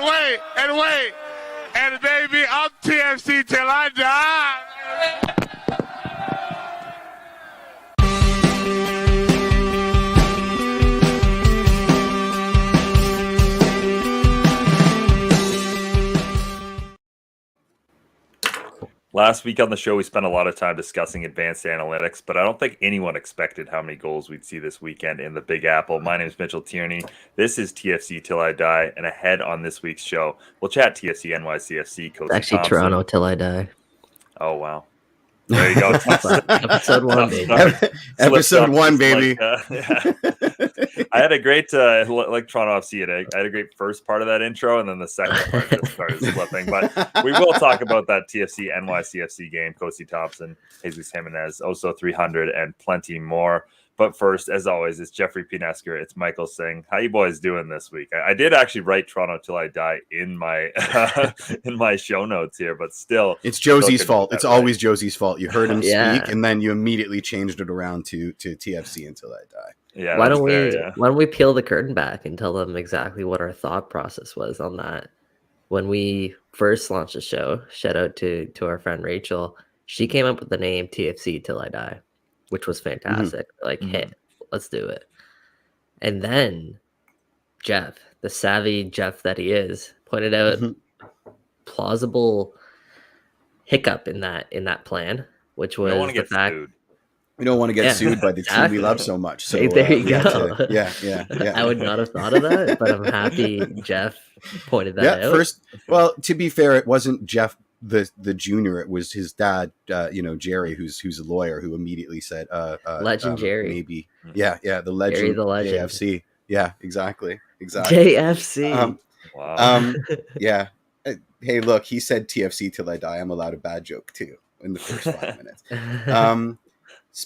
wait. And baby, I'm TFC till I die. Last week on the show, we spent a lot of time discussing advanced analytics, but I don't think anyone expected how many goals we'd see this weekend in the Big Apple. My name is Mitchell Tierney. This is TFC Till I Die, and ahead on this week's show, we'll chat TFC NYCFC. It's actually Thompson. Toronto Till I Die. Oh, wow. There you go. Episode 1, baby. Episode 1, baby. Yeah. I had a great, like Toronto FC, I had a great first part of that intro, and then the second part just started slipping. But we will talk about that TFC NYCFC game, Kosi Thompson, Jesus Jimenez, Oso 300, and plenty more. But first, as always, it's Jeffrey P. Nesker. It's Michael Singh. How you boys doing this week? I did actually write Toronto Till I Die in my in my show notes here, but still. It's Josie's fault. It's always Josie's fault. You heard him speak, and then you immediately changed it around to TFC Until I Die. Yeah. Why don't we peel the curtain back and tell them exactly what our thought process was on that? When we first launched the show, shout out to our friend Rachel. She came up with the name TFC Till I Die, which was fantastic. Hey, let's do it. And then Jeff, the savvy Jeff that he is, pointed out plausible hiccup in that plan, which was the fact we don't want to get sued by the team we love so much. So there you go. Yeah. I would not have thought of that, but I'm happy Jeff pointed that out. First, well, to be fair, it wasn't Jeff the junior, it was his dad, Jerry, who's a lawyer, who immediately said legend Jerry. Maybe. Yeah, the legend. Jerry the legend. JFC. Yeah, exactly. JFC. Wow. Yeah. Hey, look, he said TFC Till I Die. I'm allowed a bad joke too in the first 5 minutes.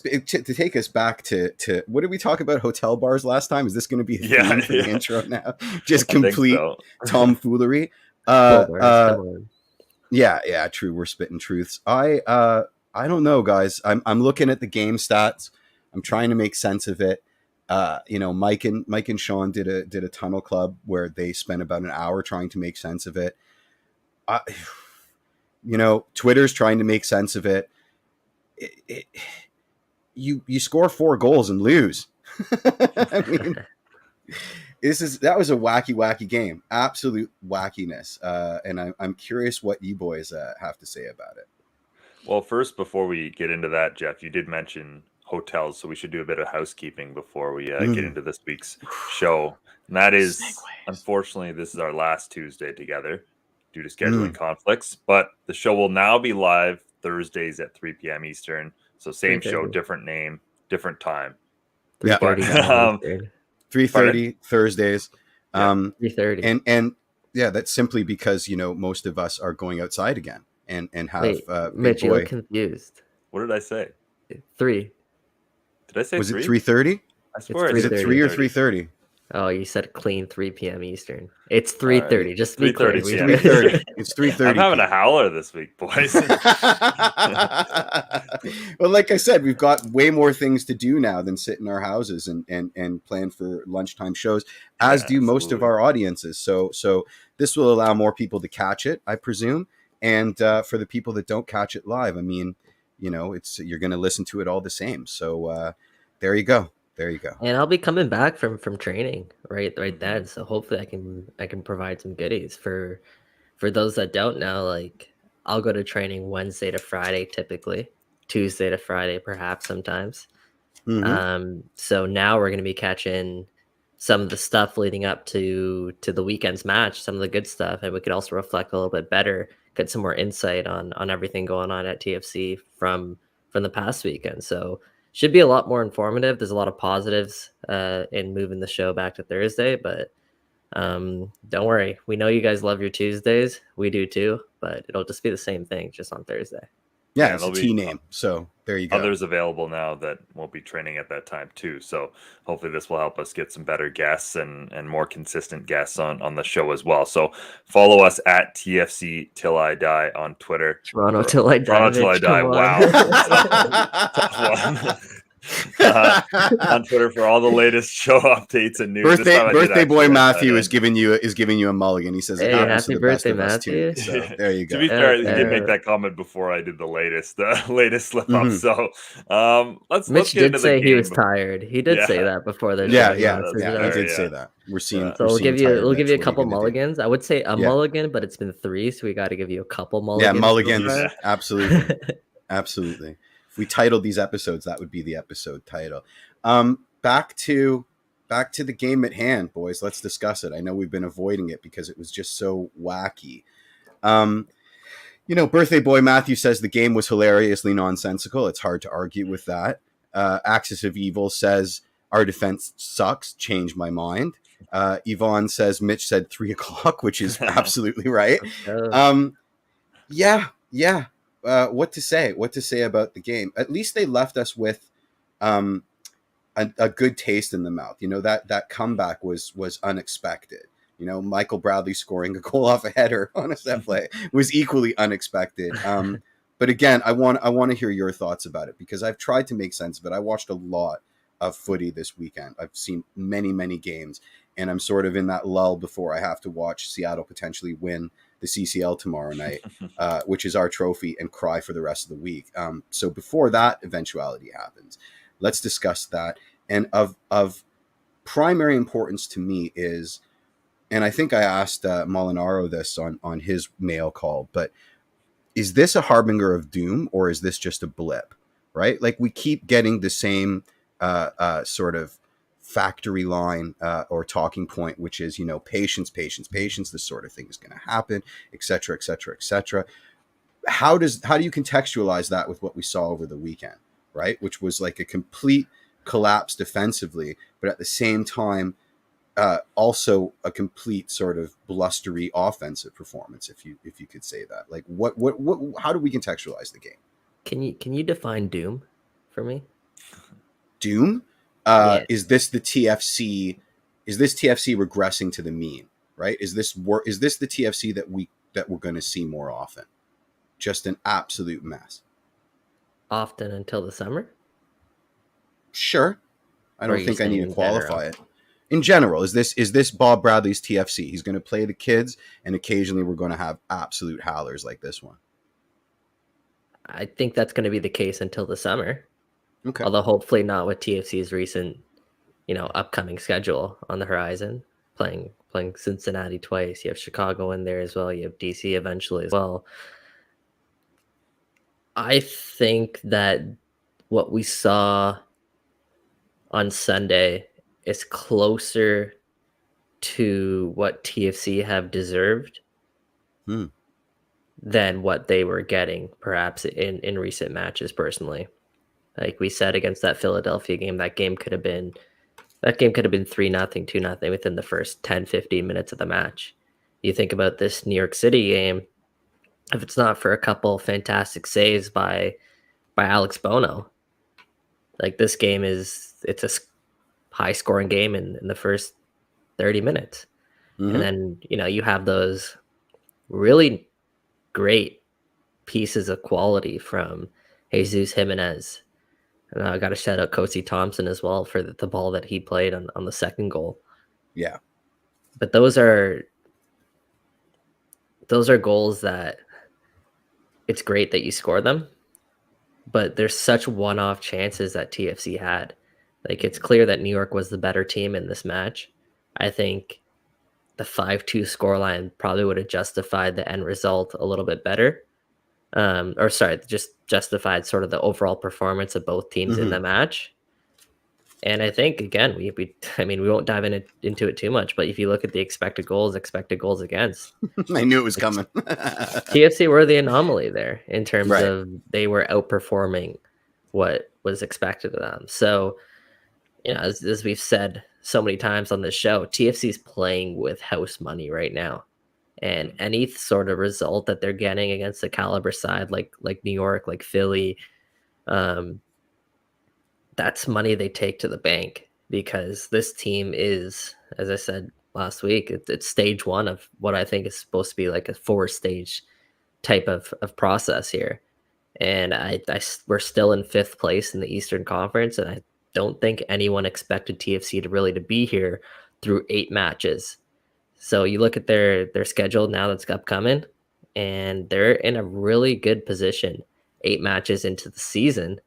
To take us back to what did we talk about, hotel bars last time? Is this going to be the for the intro now? Just complete tomfoolery. Yeah, true. We're spitting truths. I don't know, guys. I'm looking at the game stats. I'm trying to make sense of it. Mike and Sean did a tunnel club where they spent about an hour trying to make sense of it. Twitter's trying to make sense of it. You score 4 goals and lose. I mean, that was a wacky game, absolute wackiness. And I'm curious what you boys have to say about it. Well, first, before we get into that, Jeff, you did mention hotels, so we should do a bit of housekeeping before we get into this week's show. And that is, unfortunately, this is our last Tuesday together due to scheduling conflicts. But the show will now be live Thursdays at 3 p.m. Eastern. So same show, different name, different time. 3:30 3:30 Thursdays. 3:30. And yeah, that's simply because most of us are going outside again and have Mitch, you look confused. What did I say? 3. Did I say was 3? It 3:30? I swear is it 3 or 3:30? Oh, you said clean 3 p.m. Eastern. It's 3:30. Right. Just to be clear. 3:30. It's 3:30. I'm having a howler this week, boys. Well, like I said, we've got way more things to do now than sit in our houses and plan for lunchtime shows, as do most of our audiences. So this will allow more people to catch it, I presume. And for the people that don't catch it live, I mean, you're going to listen to it all the same. So there you go. And I'll be coming back from training right then. So hopefully I can provide some goodies for those that don't know. Like, I'll go to training Wednesday to Friday, typically Tuesday to Friday, perhaps sometimes. So now we're going to be catching some of the stuff leading up to the weekend's match, some of the good stuff, and we could also reflect a little bit better, get some more insight on everything going on at TFC from the past weekend. So should be a lot more informative. There's a lot of positives in moving the show back to Thursday, but don't worry. We know you guys love your Tuesdays. We do too, but it'll just be the same thing, just on Thursday. Yeah, it's a T name. So there you go. Others available now that won't be training at that time too. So hopefully this will help us get some better guests and more consistent guests on the show as well. So follow us at TFC Till I Die on Twitter. Toronto Till I Die. Toronto Till I Die. Wow. Tough one. on Twitter for all the latest show updates and news. Birthday boy Matthew is giving you a mulligan. He says it happens to the best of us too. So there you go. To be fair, he did make that comment before I did the latest slip up. So let's Mitch get did into the say game. he was tired. He did say that before the show. He did say that. We're seeing. So we'll give you a couple mulligans. Do? I would say a mulligan, but it's been 3, so we got to give you a couple mulligans. Yeah, mulligans. Absolutely, absolutely. If we titled these episodes, that would be the episode title. Back to the game at hand, boys. Let's discuss it. I know we've been avoiding it because it was just so wacky. Birthday boy Matthew says the game was hilariously nonsensical. It's hard to argue with that. Axis of Evil says our defense sucks. Change my mind. Yvonne says Mitch said 3 o'clock, which is absolutely right. What to say? What to say about the game? At least they left us with a good taste in the mouth. That comeback was unexpected. Michael Bradley scoring a goal off a header on a set play was equally unexpected. But again, I want to hear your thoughts about it because I've tried to make sense of it. I watched a lot of footy this weekend. I've seen many, many games, and I'm sort of in that lull before I have to watch Seattle potentially win the CCL tomorrow night, which is our trophy, and cry for the rest of the week. So before that eventuality happens, let's discuss that. And of primary importance to me is, and I think I asked Molinaro this on his mail call, but is this a harbinger of doom or is this just a blip, right? Like we keep getting the same sort of factory line or talking point, which is, patience, this sort of thing is going to happen, et cetera, et cetera, et cetera. How do you contextualize that with what we saw over the weekend, right? Which was like a complete collapse defensively, but at the same time, also a complete sort of blustery offensive performance, if you could say that. Like what how do we contextualize the game? Can you define doom for me? Doom? Yeah. Is this the TFC? Is this TFC regressing to the mean? Right? Is this the TFC that we're going to see more often? Just an absolute mess. Often until the summer? Sure. I don't think I need to qualify it. In general, is this Bob Bradley's TFC? He's going to play the kids, and occasionally we're going to have absolute howlers like this one. I think that's going to be the case until the summer. Okay. Although hopefully not with TFC's recent, upcoming schedule on the horizon. Playing Cincinnati twice. You have Chicago in there as well. You have DC eventually as well. I think that what we saw on Sunday is closer to what TFC have deserved than what they were getting perhaps in recent matches personally. Like we said against that Philadelphia game, that game could have been 3-0, 2-0 within the first 10-15 minutes of the match. You think about this New York City game, if it's not for a couple fantastic saves by Alex Bono, like this game it's a high scoring game in the first 30 minutes. And then, you have those really great pieces of quality from Jesus Jimenez. And I got to shout out Kosi Thompson as well for the ball that he played on the second goal. Yeah. But those are goals that it's great that you score them, but there's such one-off chances that TFC had. Like it's clear that New York was the better team in this match. I think the 5-2 scoreline probably would have justified the end result a little bit better. Just justified sort of the overall performance of both teams in the match. And I think, again, we won't dive into it too much, but if you look at the expected goals against. I knew it was coming. TFC were the anomaly there in terms of they were outperforming what was expected of them. So, as we've said so many times on this show, TFC is playing with house money right now. And any sort of result that they're getting against a caliber side like New York, like Philly, that's money they take to the bank, because this team is, as I said last week, it's stage one of what I think is supposed to be like a 4-stage type of process here. And we're still in 5th place in the Eastern Conference, and don't think anyone expected TFC to be here through 8 matches. So you look at their schedule now that's upcoming, and they're in a really good position 8 matches into the season.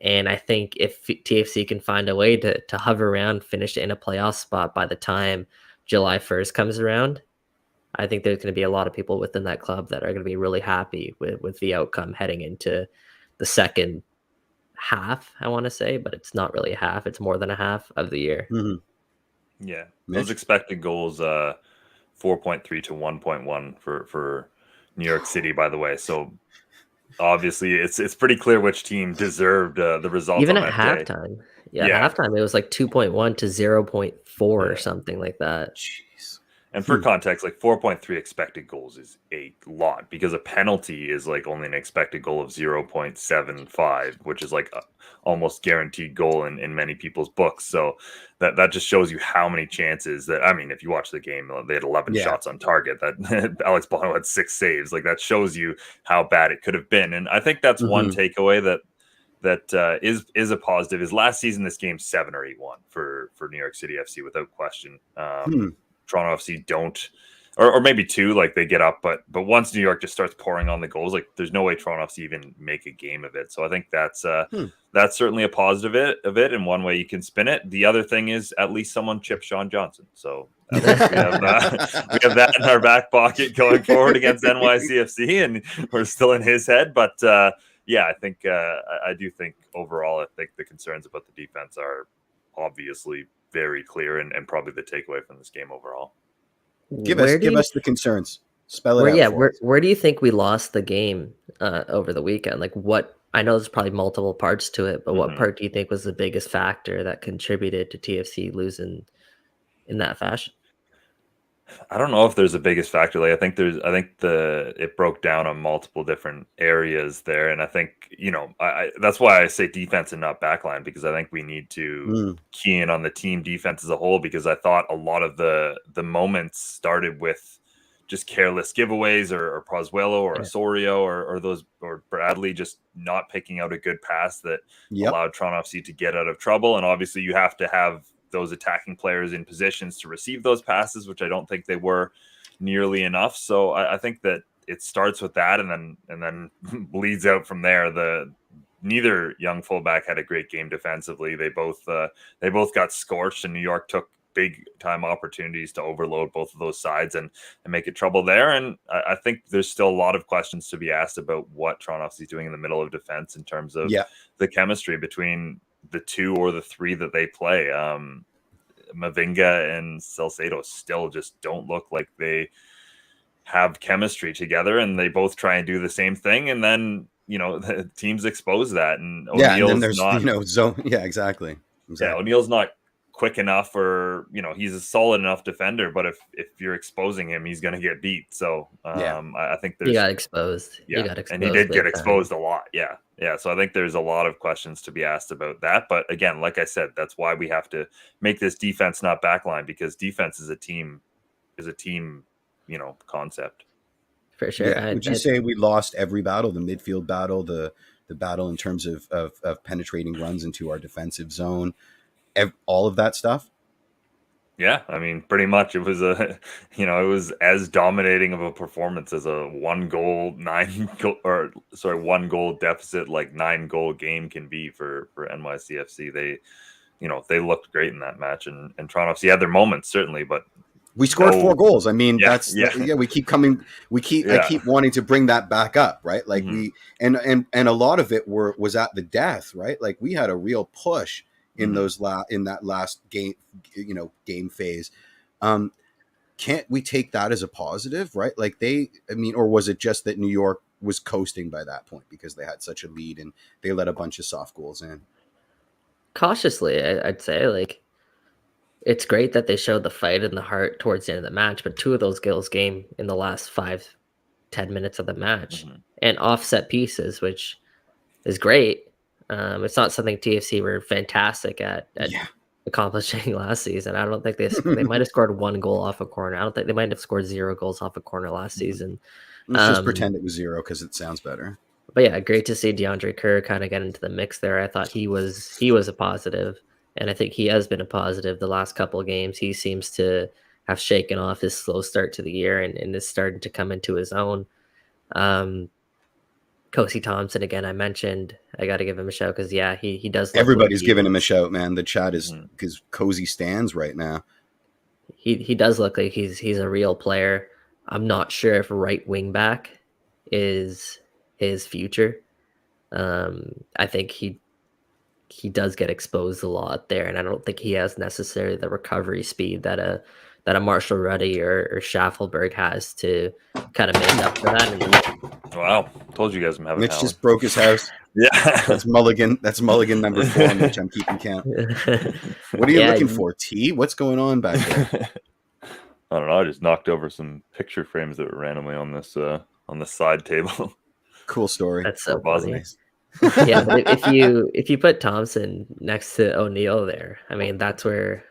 And I think if TFC can find a way to hover around, finish in a playoff spot by the time July 1st comes around, I think there's going to be a lot of people within that club that are going to be really happy with the outcome heading into the second half, I want to say, but it's not really a half. It's more than a half of the year. Mm-hmm. Yeah. Mitch? Those expected goals, 4.3 to 1.1 for New York City, by the way. So obviously it's pretty clear which team deserved the result. Even on at that day. halftime. Yeah, at halftime it was like 2.1 to 0.4 or something like that. Jeez. And for context, like 4.3 expected goals is a lot, because a penalty is like only an expected goal of 0.75, which is like a almost guaranteed goal in many people's books. So that just shows you how many chances that, I mean, if you watch the game, they had 11 shots on target, that Alex Bono had 6 saves. Like, that shows you how bad it could have been. And I think that's one takeaway that is a positive, is last season this game 7 or 8-1 for New York City FC without question. Toronto FC don't, or maybe 2, like they get up, but once New York just starts pouring on the goals, like there's no way Toronto FC even make a game of it. So I think that's certainly a positive of it, and one way you can spin it. The other thing is at least someone chipped Sean Johnson, so at least we have that in our back pocket going forward against NYCFC, and we're still in his head. But yeah, I think I do think overall, I think the concerns about the defense are obviously very clear, and probably the takeaway from this game overall. Give us the concerns. Spell it out. Where do you think we lost the game over the weekend? Like, what? I know there's probably multiple parts to it, but what part do you think was the biggest factor that contributed to TFC losing in that fashion? I don't know if there's a biggest factor. Like, I think it broke down on multiple different areas there, and I think, that's why I say defense and not backline, because I think we need to key in on the team defense as a whole, because I thought a lot of the moments started with just careless giveaways, or Pozuelo or Osorio or Bradley just not picking out a good pass that allowed Toronto FC to get out of trouble. And obviously you have to have those attacking players in positions to receive those passes, which I don't think they were nearly enough. So I think that it starts with that, and then bleeds out from there. Neither young fullback had a great game defensively. They both got scorched, and New York took big time opportunities to overload both of those sides and make it trouble there. And I think there's still a lot of questions to be asked about what Toronto FC is doing in the middle of defense in terms of the chemistry between the 2 or the 3 that they play. Mavinga and Salcedo still just don't look like they have chemistry together, and they both try and do the same thing, and then the teams expose that. And O'Neill's and then there's not zone. Yeah, exactly. Yeah, O'Neill's not quick enough, or he's a solid enough defender, but if you're exposing him, he's going to get beat. So I think he got exposed. And he did get exposed a lot. So I think there's a lot of questions to be asked about that. But again, like I said, that's why we have to make this defense not backline, because defense is a team concept. For sure. Would you say we lost every battle? The midfield battle, the battle in terms of penetrating runs into our defensive zone, all of that stuff? Yeah, I mean, pretty much it was it was as dominating of a performance as a 1 goal deficit, like 9-goal game can be for NYCFC. They looked great in that match, and Toronto FC had their moments, certainly, but we scored 4 goals. I mean, we keep I keep wanting to bring that back up, right? Like we and a lot of it was at the death, right? Like we had a real push in that last game, game phase. Can't we take that as a positive, right? Like or was it just that New York was coasting by that point because they had such a lead and they let a bunch of soft goals in? Cautiously, I'd say, like, it's great that they showed the fight and the heart towards the end of the match, but 2 of those goals came in the last 5-10 minutes of the match and offset pieces, which is great. It's not something TFC were fantastic at accomplishing last season. I don't think they might have scored 1 goal off a corner. I don't think they might have scored 0 goals off a corner last season. Let's just pretend it was 0 because it sounds better. But yeah, great to see DeAndre Kerr kind of get into the mix there. I thought he was a positive, and I think he has been a positive the last couple of games. He seems to have shaken off his slow start to the year and is starting to come into his own. Kosi Thompson, again, I mentioned, I got to give him a shout because, yeah, he does look Everybody's like giving him a shout, man. The chat is because Cozy stands right now. He does look like he's a real player. I'm not sure if right wing back is his future. I think he does get exposed a lot there, and I don't think he has necessarily the recovery speed that a Marshall Ruddy or Schaffelberg has to kind of make up for that. And wow, told you guys I'm having. Mitch just broke his house. Yeah, that's Mulligan. That's Mulligan number 4, Mitch. I'm keeping count. What are you looking for, T? What's going on back there? I don't know. I just knocked over some picture frames that were randomly on this side table. Cool story. That's so funny. Nice. Yeah, but if you put Thompson next to O'Neal there, I mean that's where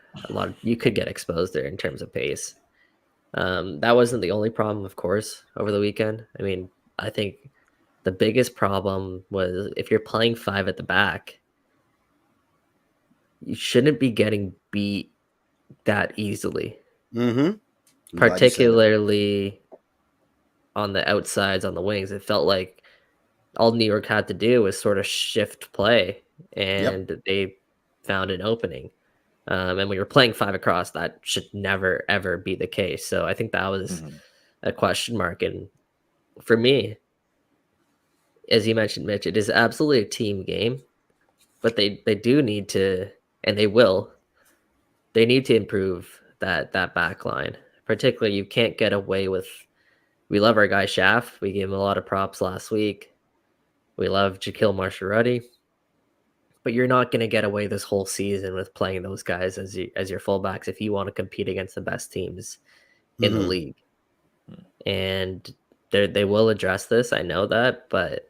you could get exposed there in terms of pace. That wasn't the only problem, of course, over the weekend. I mean, I think the biggest problem was if you're playing 5 at the back, you shouldn't be getting beat that easily. Particularly on the outsides, on the wings. It felt like all New York had to do was sort of shift play, and they found an opening. And when you're playing 5 across, that should never, ever be the case. So I think that was a question mark. And for me, as you mentioned, Mitch, it is absolutely a team game, but they do need to, and they need to improve that back line. Particularly, you can't get away with, we love our guy Schaff. We gave him a lot of props last week. We love Jaquil Marshall-Ruddy. But you're not going to get away this whole season with playing those guys as your fullbacks if you want to compete against the best teams in the league. And they will address this. I know that, but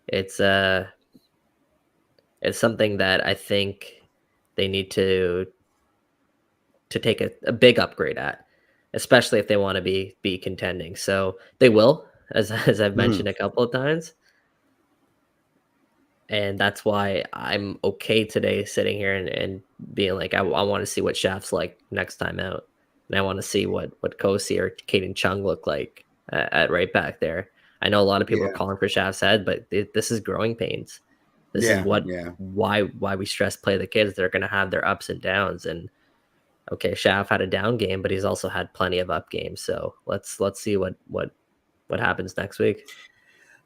it's something that I think they need to take a big upgrade at, especially if they want to be contending. So they will, as I've mentioned a couple of times. And that's why I'm okay today sitting here and being like, I want to see what Schaff's like next time out. And I want to see what Kosi or Caden Chung look like at right back there. I know a lot of people are calling for Schaff's head, but this is growing pains. This is why we stress play the kids. They're going to have their ups and downs. And okay, Schaff had a down game, but he's also had plenty of up games. So let's see what happens next week.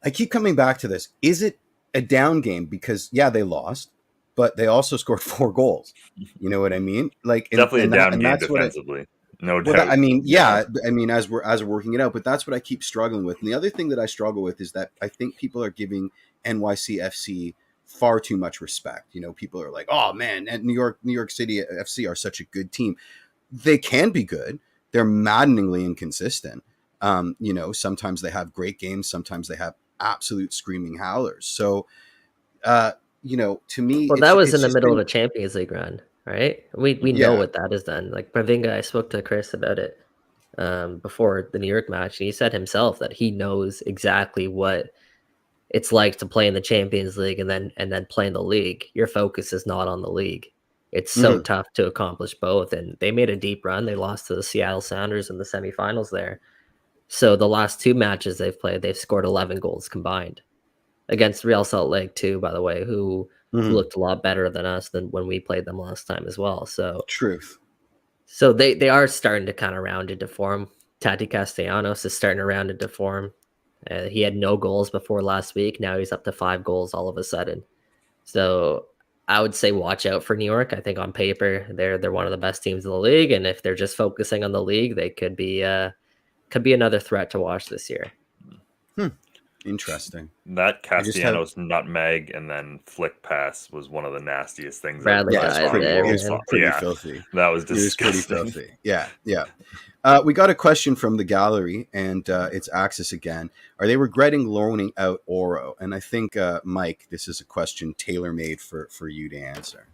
I keep coming back to this. Is it a down game? Because they lost, but they also scored 4 goals. You know what I mean? Like definitely a down game defensively. No doubt. I mean, as we're working it out, but that's what I keep struggling with. And the other thing that I struggle with is that I think people are giving NYCFC far too much respect. You know, people are like, "Oh man, and New York City FC are such a good team." They can be good. They're maddeningly inconsistent. You know, sometimes they have great games, sometimes they have absolute screaming howlers. So, you know, to me, that was in the middle of a Champions League run, right? We know what that has done. Like Pravinga, I spoke to Chris about it before the New York match, and he said himself that he knows exactly what it's like to play in the Champions League and then play in the league. Your focus is not on the league. It's so tough to accomplish both. And they made a deep run. They lost to the Seattle Sounders in the semifinals there. So the last 2 matches they've played, they've scored 11 goals combined against Real Salt Lake too, by the way, who looked a lot better than us than when we played them last time as well. So truth. So they are starting to kind of round into form. Tati Castellanos is starting to round into form. He had no goals before last week. Now he's up to 5 goals all of a sudden. So I would say watch out for New York. I think on paper they're one of the best teams in the league, and if they're just focusing on the league, they could be another threat to watch this year. Interesting. That Castellanos nutmeg and then flick pass was one of the nastiest things. Bradley it was pretty filthy. That was disgusting. It was pretty filthy. Yeah. We got a question from the gallery, and it's Axis again. Are they regretting loaning out Auro? And I think, Mike, this is a question tailor-made for you to answer.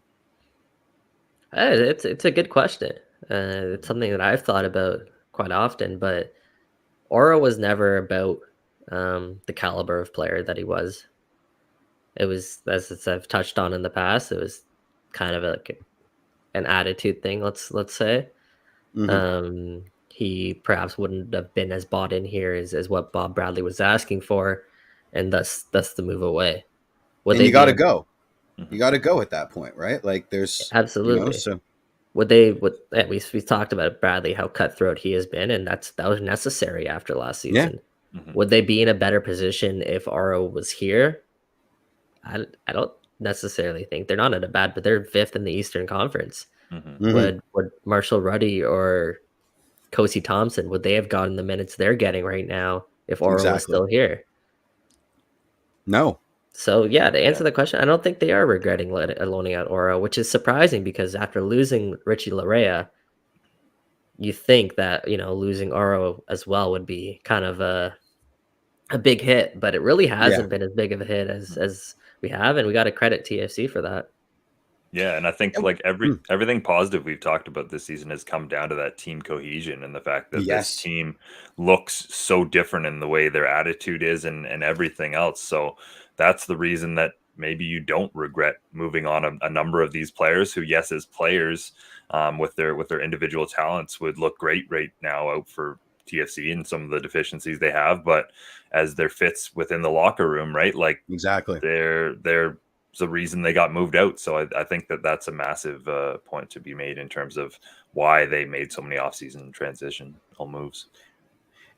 It's a good question. It's something that I've thought about quite often, but Auro was never about the caliber of player that he was It was, as I've touched on in the past, it was kind of like an attitude thing. Let's say. Mhm. He perhaps wouldn't have been as bought in here as what Bob Bradley was asking for, and thus the move away. Would And they you got be to a, go. Mhm. You got to go at that point, right? Like there's, absolutely? so We talked about Bradley, how cutthroat he has been, and that was necessary after last yeah. season. Mhm. Would they be in a better position if Auro was here? I don't necessarily think they're not at a bad, but they're fifth in the Eastern Conference. Mhm. Mhm. Would Marshall Ruddy or Kosi Thompson, would they have gotten the minutes they're getting right now if Auro was Exactly. still here? No. So yeah, to Yeah. answer the question, I don't think they are regretting loaning out Auro, which is surprising because after losing Richie Larea, you think that losing Auro as well would be kind of a big hit, but it really Yeah. hasn't been as big of a hit as we have, and we got to credit TFC for that. Yeah, and I think And- like Mm. everything positive we've talked about this season has come down to that team cohesion and the fact that this Yes. team looks so different in the way their attitude is and everything else. So that's the reason that maybe you don't regret moving on a number of these players who, yes, as players, with their individual talents would look great right now out for TFC and some of the deficiencies they have, but as their fits within the locker room, right? Like Exactly. they're the reason they got moved out. So I think that that's a massive point to be made in terms of why they made so many offseason transitional moves.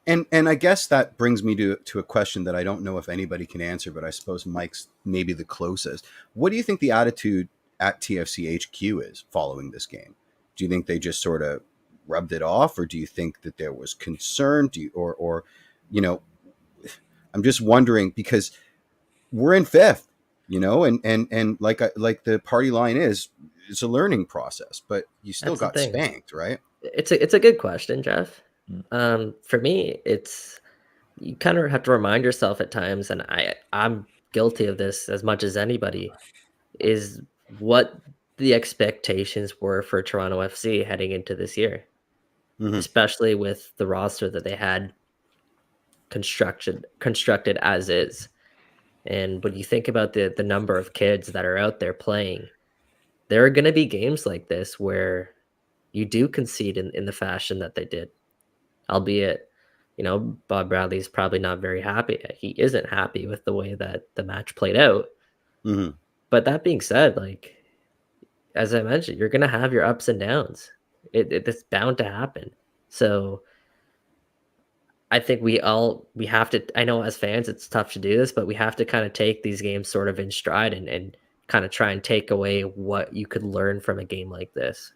And I guess that brings me to a question that I don't know if anybody can answer, but I suppose Mike's maybe the closest. What do you think the attitude at TFC HQ is following this game? Do you think they just sort of rubbed it off, or do you think that there was concern? Do you, or you know, I'm just wondering because we're in fifth, and like the party line is, it's a learning process, but you still That's the got thing. spanked, right? It's a good question, Jeff. Mm. For me, it's you kind of have to remind yourself at times, and I'm guilty of this as much as anybody, is what the expectations were for Toronto FC heading into this year, Mm-hmm. especially with the roster that they had constructed as is. And when you think about the number of kids that are out there playing, there are going to be games like this where you do concede in the fashion that they did, albeit Bob Bradley's probably not very happy. He isn't happy with the way that the match played out. Mm-hmm. But that being said, like as I mentioned, you're gonna have your ups and downs. It's bound to happen. So I think we have to. I know as fans, it's tough to do this, but we have to kind of take these games sort of in stride and kind of try and take away what you could learn from a game like this.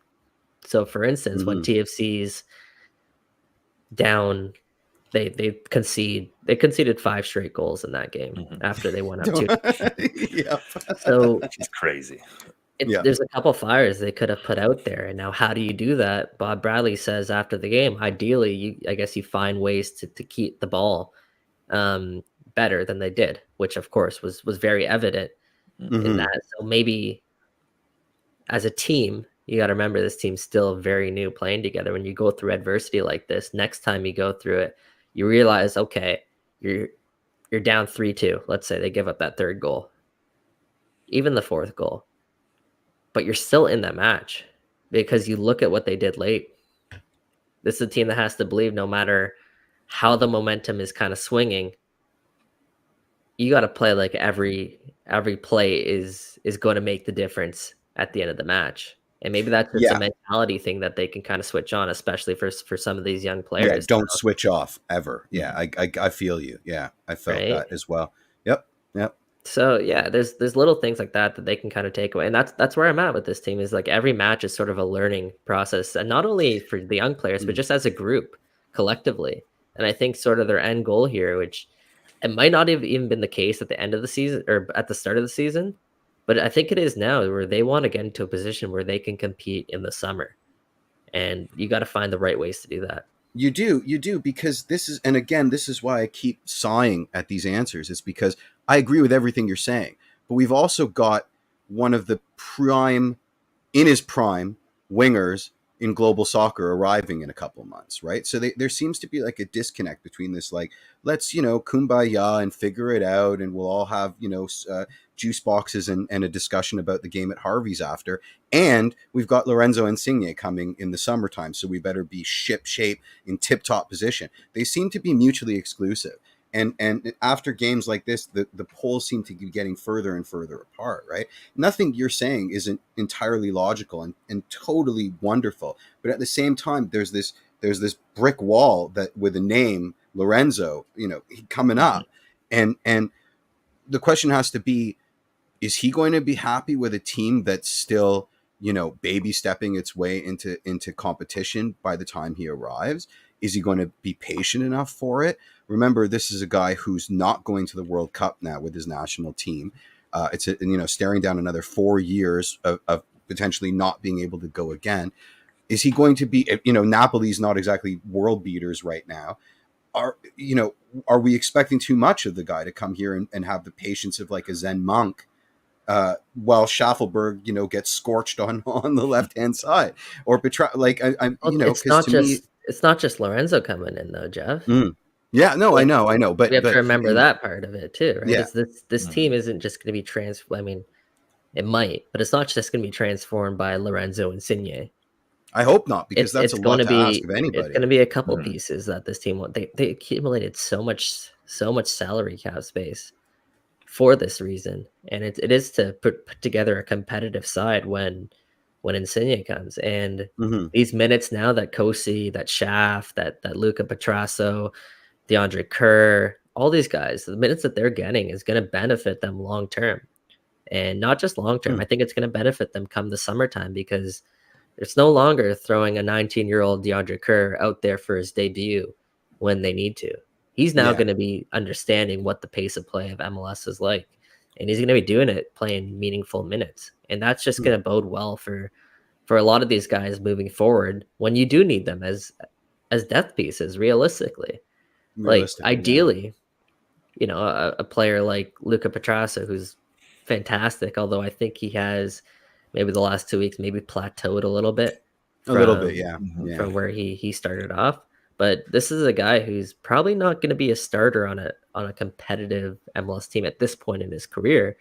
So, for instance, when Mm-hmm. TFC's down, they conceded 5 straight goals in that game Mhm. after they went up 2. Yep. So It's crazy. Yeah. there's a couple fires they could have put out there, and now how do you do that? Bob Bradley says after the game, ideally, I guess you find ways to keep the ball um, better than they did, which of course was very evident in Mm-hmm. that. So maybe as a team, you got to remember this team's still very new playing together. When you go through adversity like this, next time you go through it, you realize, okay, you're down 3-2. Let's say they give up that third goal, even the fourth goal, but you're still in that match because you look at what they did late. This is a team that has to believe no matter how the momentum is kind of swinging, you got to play like every play is going to make the difference at the end of the match. And maybe that's just a Yeah. mentality thing that they can kind of switch on, especially for some of these young Yeah. players, Don't switch off ever. Yeah. Mhm. I feel you. Yeah. I felt right? that as well. Yep. Yep. So yeah, there's little things like that that they can kind of take away, and that's where I'm at with this team. Is like every match is sort of a learning process, and not only for the young players, but Mm. just as a group collectively. And I think sort of their end goal here, which it might not have even been the case at the end of the season or at the start of the season, but I think it is now, where they want to get into a position where they can compete in the summer, and you got to find the right ways to do that. You do, because this is, and again, this is why I keep sighing at these answers. It's because I agree with everything you're saying, but we've also got one of the prime, in his prime, wingers in global soccer arriving in a couple of months, right? So there seems to be like a disconnect between this, like, let's, kumbaya and figure it out, and we'll all have, juice boxes and a discussion about the game at Harvey's after. And we've got Lorenzo Insigne coming in the summertime, so we better be ship shape in tip top position. They seem to be mutually exclusive. And after games like this, the polls seem to be getting further and further apart, right? Nothing you're saying isn't entirely logical and totally wonderful. But at the same time, there's this brick wall that with a name, Lorenzo, coming up. And the question has to be, is he going to be happy with a team that's still, baby stepping its way into competition by the time he arrives? Is he going to be patient enough for it? Remember, this is a guy who's not going to the World Cup now with his national team. It's staring down another 4 years of potentially not being able to go again. Is he going to be? Napoli's not exactly world beaters right now. Are we expecting too much of the guy to come here and have the patience of like a Zen monk? While Schaffelberg, gets scorched on the left hand side, or betray, like it's not just Lorenzo coming in though, Jeff. Yeah, no, like, I know, but we have to remember that part of it too, right? Yeah. This team isn't just going to be transformed. I mean, it might, but it's not just going to be transformed by Lorenzo Insigne. I hope not, because that's a lot to ask of anybody. It's going to be a couple pieces that this team want. They accumulated so much salary cap space for this reason, and it is to put together a competitive side when Insigne comes. And these minutes now that Kosi, that Schaff, that Luca Petrasso, DeAndre Kerr, all these guys, the minutes that they're getting is going to benefit them long term, and not just long term. I think it's going to benefit them come the summertime, because it's no longer throwing a 19-year-old DeAndre Kerr out there for his debut when they need to. He's now going to be understanding what the pace of play of MLS is like, and he's going to be doing it playing meaningful minutes, and that's just going to bode well for a lot of these guys moving forward when you do need them as depth pieces. Realistically, ideally, a player like Luca Petrasso, who's fantastic, although I think he has maybe the last 2 weeks maybe plateaued a little bit from where he started off. But this is a guy who's probably not going to be a starter on a competitive MLS team at this point in his career.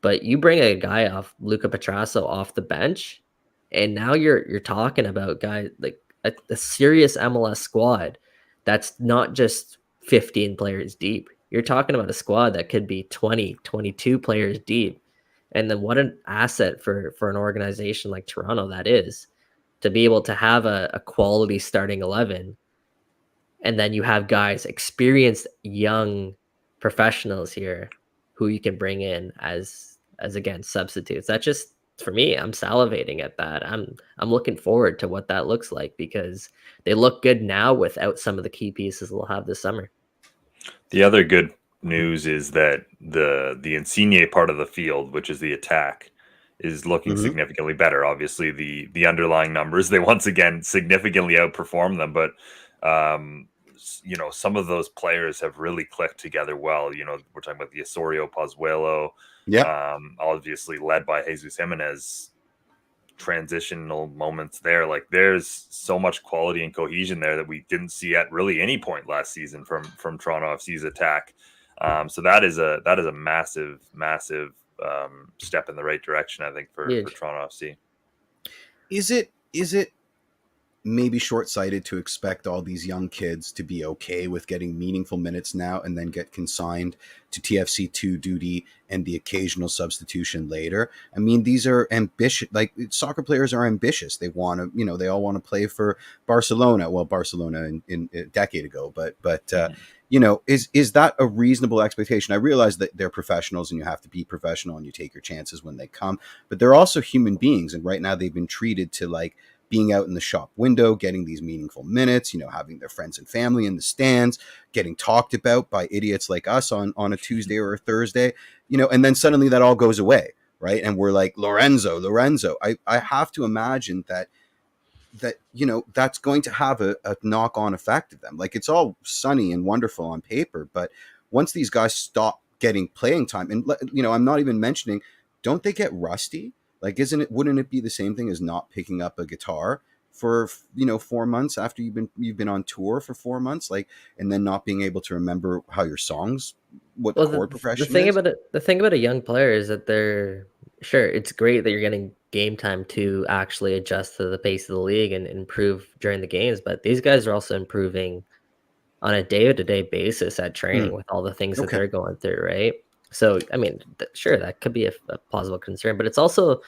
But you bring a guy off Luca Petrasso off the bench, and now you're talking about guys like a serious MLS squad that's not just 15 players deep. You're talking about a squad that could be 20, 22 players deep. And then what an asset for an organization like Toronto that is, to be able to have a quality starting 11. And then you have guys, experienced young professionals here who you can bring in as again substitutes. That just, for me, I'm salivating at that. I'm looking forward to what that looks like, because they look good now without some of the key pieces they'll have this summer. The other good news is that the Insigne part of the field, which is the attack, is looking significantly better. Obviously, the underlying numbers, they once again significantly outperform them, but some of those players have really clicked together well. We're talking about the Osorio, Pozuelo, obviously led by Jesus Jimenez. Transitional moments there, like there's so much quality and cohesion there that we didn't see at really any point last season from Toronto FC's attack. So that is a massive step in the right direction, I think, for Toronto FC. Is it maybe short-sighted to expect all these young kids to be okay with getting meaningful minutes now and then get consigned to TFC2 duty and the occasional substitution later? I mean, these are ambitious, like soccer players are ambitious. They want to, they all want to play for Barcelona. Well, Barcelona in a decade ago, but is that a reasonable expectation? I realize that they're professionals and you have to be professional and you take your chances when they come, but they're also human beings. And right now they've been treated to like being out in the shop window, getting these meaningful minutes, having their friends and family in the stands, getting talked about by idiots like us on a Tuesday or a Thursday, and then suddenly that all goes away, right? And we're like, Lorenzo. I have to imagine that that's going to have a knock-on effect of them. Like, it's all sunny and wonderful on paper, but once these guys stop getting playing time, and I'm not even mentioning, don't they get rusty? Like, wouldn't it be the same thing as not picking up a guitar for 4 months after you've been on tour for 4 months, like, and then not being able to remember how your songs, what the chord progression thing is? about the thing about a young player is that they're sure it's great that you're getting game time to actually adjust to the pace of the league and improve during the games, but these guys are also improving on a day-to-day basis at training with all the things that Okay. they're going through, right? So, I mean, sure, that could be a possible concern, but it's also,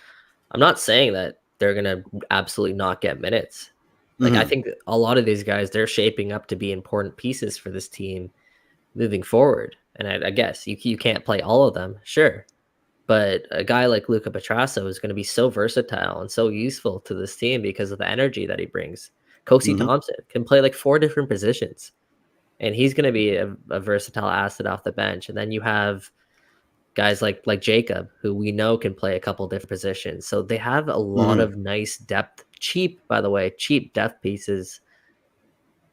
I'm not saying that they're going to absolutely not get minutes. Like, I think a lot of these guys, they're shaping up to be important pieces for this team moving forward. And I guess you can't play all of them, sure. But a guy like Luca Petrasso is going to be so versatile and so useful to this team because of the energy that he brings. Kosi Thompson can play like 4 different positions, and he's going to be a versatile asset off the bench. And then you have guys like Jacob, who we know can play a couple different positions. So they have a lot of nice depth, cheap depth pieces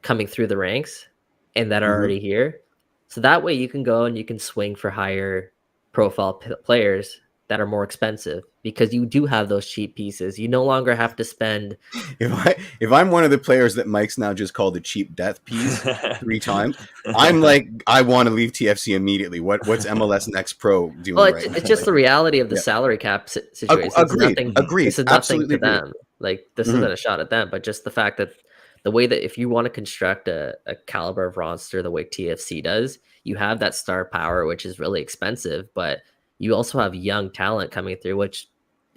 coming through the ranks and that are already here. So that way you can go and you can swing for higher profile players that are more expensive because you do have those cheap pieces. You no longer have to spend. If I'm one of the players that Mike's now just called a cheap death piece 3 times, I'm like, I want to leave TFC immediately. What's MLS Next Pro doing? Well, right it's now? just the reality of the salary cap situation. Agreed. This is nothing Absolutely to them. Like, this isn't a shot at them, but just the fact that the way that if you want to construct a caliber of roster the way TFC does, you have that star power, which is really expensive, but you also have young talent coming through, which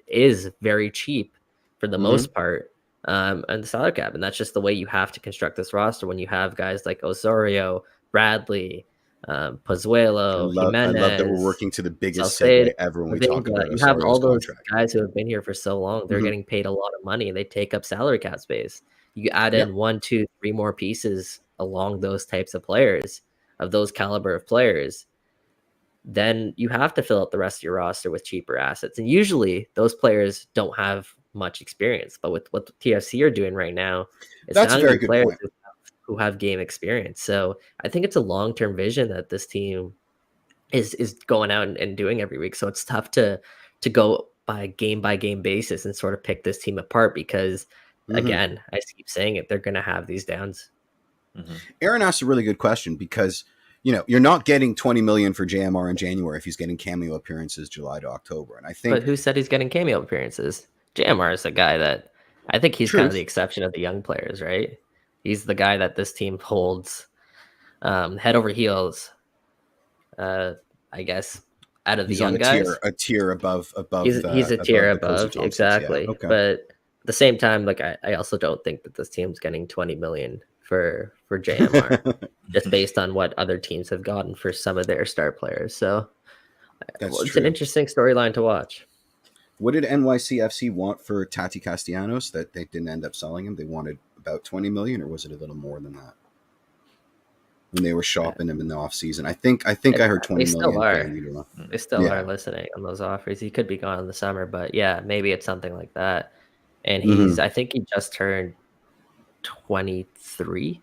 is very cheap for the most part, and the salary cap. And that's just the way you have to construct this roster when you have guys like Osorio, Bradley, Pozuelo, Jimenez. I love that we're working to the biggest Salcedo, segue ever when we talk about you have all Osorio's those contract. guys who have been here for so long. They're getting paid a lot of money. They take up salary cap space. You add in 1, 2, 3 more pieces along those types of players, of those caliber of players, then you have to fill out the rest of your roster with cheaper assets. And usually those players don't have much experience. But with what the TFC are doing right now, it's That's a very signing good players point. who have game experience. So I think it's a long-term vision that this team is going out and doing every week. So it's tough to go by game basis and sort of pick this team apart because again, I keep saying it, they're going to have these downs. Aaron asked a really good question because you're not getting 20 million for JMR in January if he's getting cameo appearances July to October. And I think, but who said he's getting cameo appearances? JMR is the guy that I think he's kind of the exception of the young players, right? He's the guy that this team holds head over heels. I guess out of the young guys, a tier above. He's a tier above, Thompsons, exactly. Yeah. Okay. But at the same time, like I also don't think that this team's getting 20 million for JMR, just based on what other teams have gotten for some of their star players. So it's an interesting storyline to watch. What did NYCFC want for Tati Castellanos that they didn't end up selling him? They wanted about 20 million, or was it a little more than that? When they were shopping him in the off season, I think I heard 20 million. They still are listening on those offers. He could be gone in the summer, but yeah, maybe it's something like that. And I think he just turned 23.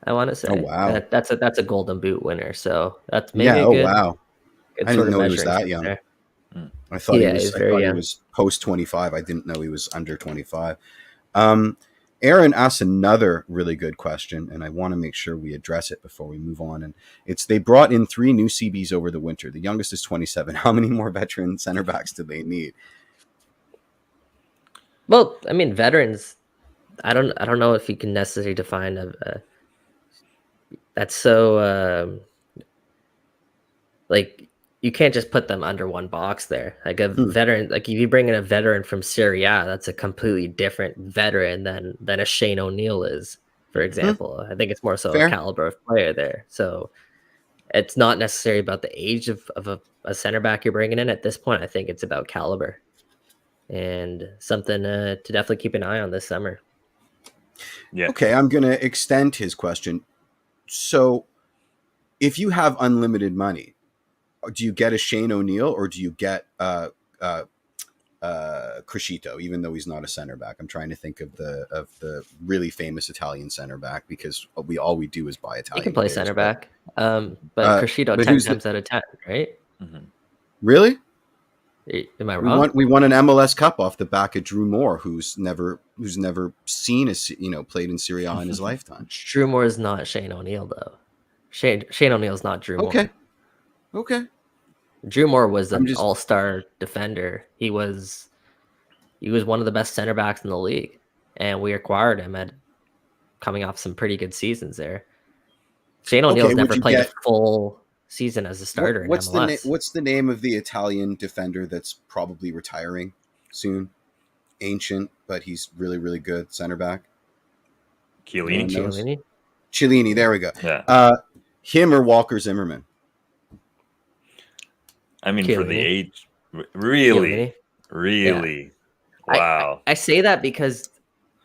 I want to say. Oh wow, that's a Golden Boot winner. So that's maybe yeah. a good, wow, good I didn't know he was measuring that young. there. I thought he was post 25. I didn't know he was under 25. Aaron asked another really good question, and I want to make sure we address it before we move on. And it's, they brought in 3 new CBs over the winter. The youngest is 27. How many more veteran center backs do they need? Well, I mean, veterans. I don't know if you can necessarily define that's so like you can't just put them under one box there. Like a veteran, like if you bring in a veteran from Serie A, that's a completely different veteran than a Shane O'Neill is, for example. I think it's more so a caliber of player there. So it's not necessarily about the age of a center back you're bringing in at this point. I think it's about caliber and something to definitely keep an eye on this summer. Yeah. Okay, I'm going to extend his question. So if you have unlimited money, do you get a Shane O'Neill or do you get Crescito, even though he's not a center back? I'm trying to think of the really famous Italian center back because all we do is buy Italian. He can play center back, but Crescito 10 times out of 10, right? Really? Am I wrong? We won an MLS Cup off the back of Drew Moore, who's never seen played in Serie A in his lifetime. Drew Moore is not Shane O'Neill though. Shane O'Neill's not Drew Moore. Okay. Drew Moore was an all-star defender. He was one of the best center backs in the league, and we acquired him coming off some pretty good seasons there. Shane O'Neill's never played a full season as a starter in MLS. What's the name of the Italian defender that's probably retiring soon? Ancient, but he's really, really good center back. Chiellini. There we go. Yeah. Him or Walker Zimmerman? I mean, for the age, really. Yeah. Wow. I say that because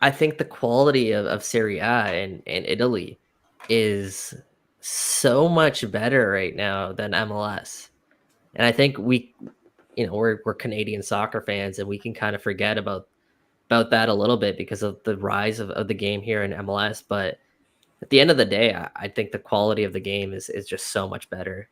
I think the quality of Serie A in Italy is so much better right now than MLS. And I think we're Canadian soccer fans, and we can kind of forget about that a little bit because of the rise of the game here in MLS. But at the end of the day, I think the quality of the game is just so much better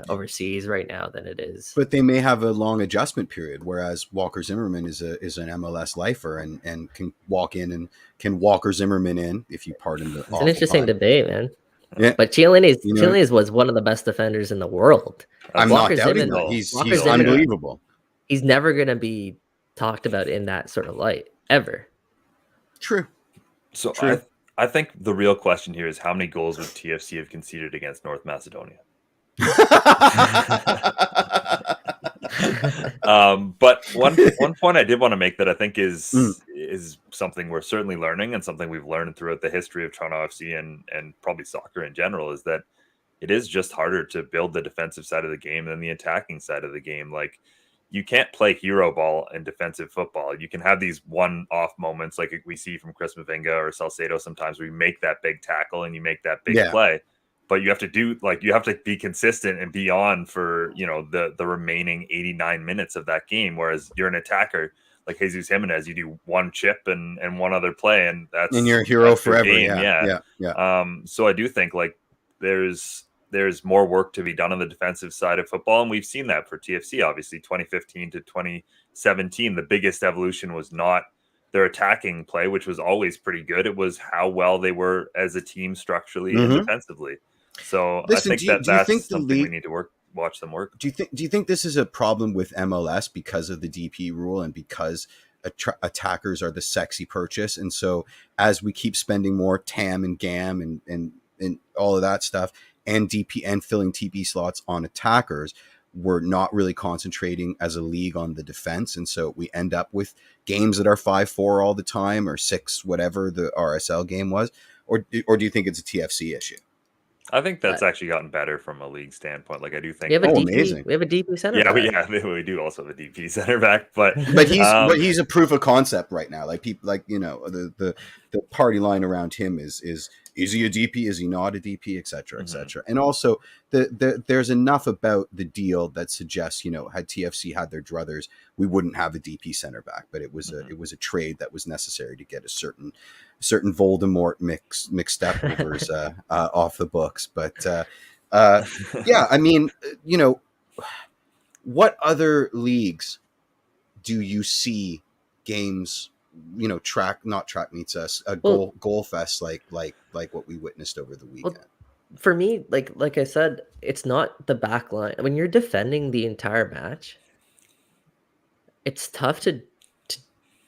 overseas right now than it is. But they may have a long adjustment period, whereas Walker Zimmerman is an MLS lifer and can walk in and can Walker Zimmerman in, if you pardon the. It's an interesting debate, man. Yeah. But Chiellini was one of the best defenders in the world. I'm not doubting that. He's unbelievable. He's never going to be talked about in that sort of light ever. True. So True. I think the real question here is how many goals would TFC have conceded against North Macedonia? But one point I did want to make that I think is something we're certainly learning, and something we've learned throughout the history of Toronto FC and probably soccer in general, is that it is just harder to build the defensive side of the game than the attacking side of the game. Like, you can't play hero ball in defensive football. You can have these one-off moments like we see from Chris Mavinga or Salcedo sometimes, where you make that big tackle and you make that big play. But you have to be consistent and be on for, the remaining 89 minutes of that game. Whereas you're an attacker like Jesus Jimenez, you do one chip and one other play, and you're a hero forever. Yeah. So I do think there's more work to be done on the defensive side of football. And we've seen that for TFC, obviously 2015 to 2017, the biggest evolution was not their attacking play, which was always pretty good. It was how well they were as a team structurally and defensively. So I think that's something we need to watch them work. Do you think this is a problem with MLS because of the DP rule and because attackers are the sexy purchase? And so as we keep spending more TAM and GAM and all of that stuff, and DP and filling TP slots on attackers, we're not really concentrating as a league on the defense. And so we end up with games that are 5-4 all the time, or 6, whatever the RSL game was. Or do you think it's a TFC issue? I think that's actually gotten better from a league standpoint. Like, I do think amazing. We have a DP center back. We do also have a DP center back, but he's a proof of concept right now. Like, people, the party line around him is he a DP? Is he not a DP? Et cetera, et cetera. And also, there's enough about the deal that suggests, had TFC had their druthers, we wouldn't have a DP center back. But it was a trade that was necessary to get a certain Voldemort mixed up overs off the books. But I mean, what other leagues do you see games? Track meets us a goal fest like what we witnessed over the weekend. Well, for me, like I said, it's not the back line. When you're defending the entire match, it's tough to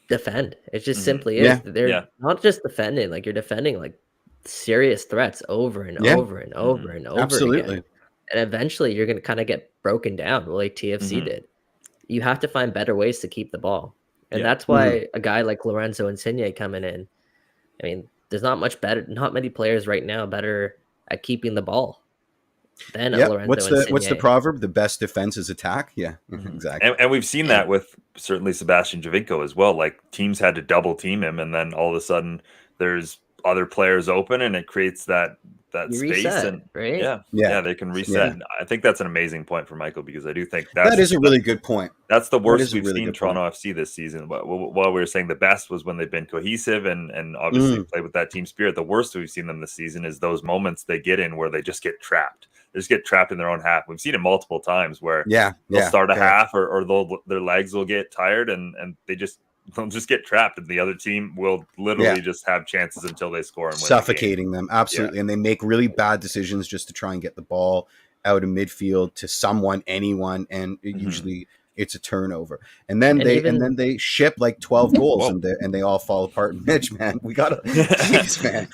defend. It just simply is. They're not just defending, like you're defending like serious threats over and over and over and over Absolutely. again. And eventually you're going to kind of get broken down like TFC did. You have to find better ways to keep the ball. And that's why a guy like Lorenzo Insigne coming in, I mean, there's not many players right now better at keeping the ball than Lorenzo Insigne. What's the proverb? The best defense is attack. Yeah, exactly. And we've seen that with certainly Sebastian Giovinco as well. Like, teams had to double team him, and then all of a sudden there's other players open, and it creates that space. Reset, and right? They can reset. Yeah. I think that's an amazing point for Michael, because I do think that is a really good point. That's the worst we've seen Toronto FC this season. But while we were saying the best was when they've been cohesive and obviously play with that team spirit, the worst we've seen them this season is those moments they get in where they just get trapped. They just get trapped in their own half. We've seen it multiple times where they'll start a half or their legs will get tired and they'll just get trapped, and the other team will literally just have chances until they score and win suffocating them. Absolutely. And they make really bad decisions just to try and get the ball out of midfield to someone, anyone, and usually it's a turnover. And then they ship like 12 goals and they all fall apart. Mitch, man, we gotta jeez, man.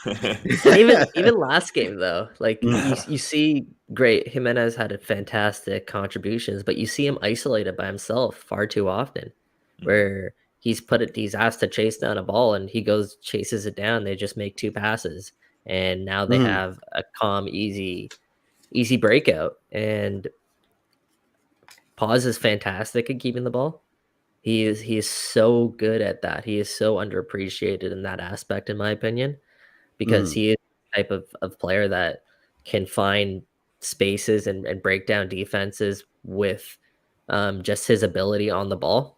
even last game though, like you see great Jimenez had a fantastic contributions, but you see him isolated by himself far too often, where he's asked to chase down a ball and he chases it down. They just make 2 passes and now they have a calm, easy breakout. And Paz is fantastic at keeping the ball. He is so good at that. He is so underappreciated in that aspect, in my opinion, because he is the type of player that can find spaces and break down defenses with just his ability on the ball.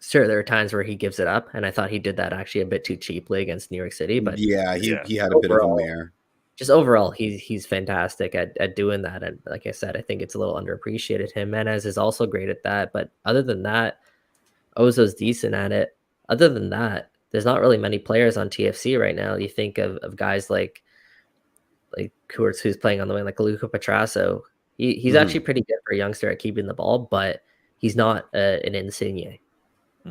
Sure, there are times where he gives it up, and I thought he did that actually a bit too cheaply against New York City. But he had a bit of a mare. Just overall, he's fantastic at doing that. And like I said, I think it's a little underappreciated. Jimenez is also great at that. But other than that, Ozo's decent at it. Other than that, there's not really many players on TFC right now. You think of guys like who's playing on the wing, like Luca Petrasso. He's actually pretty good for a youngster at keeping the ball, but he's not an Insigne.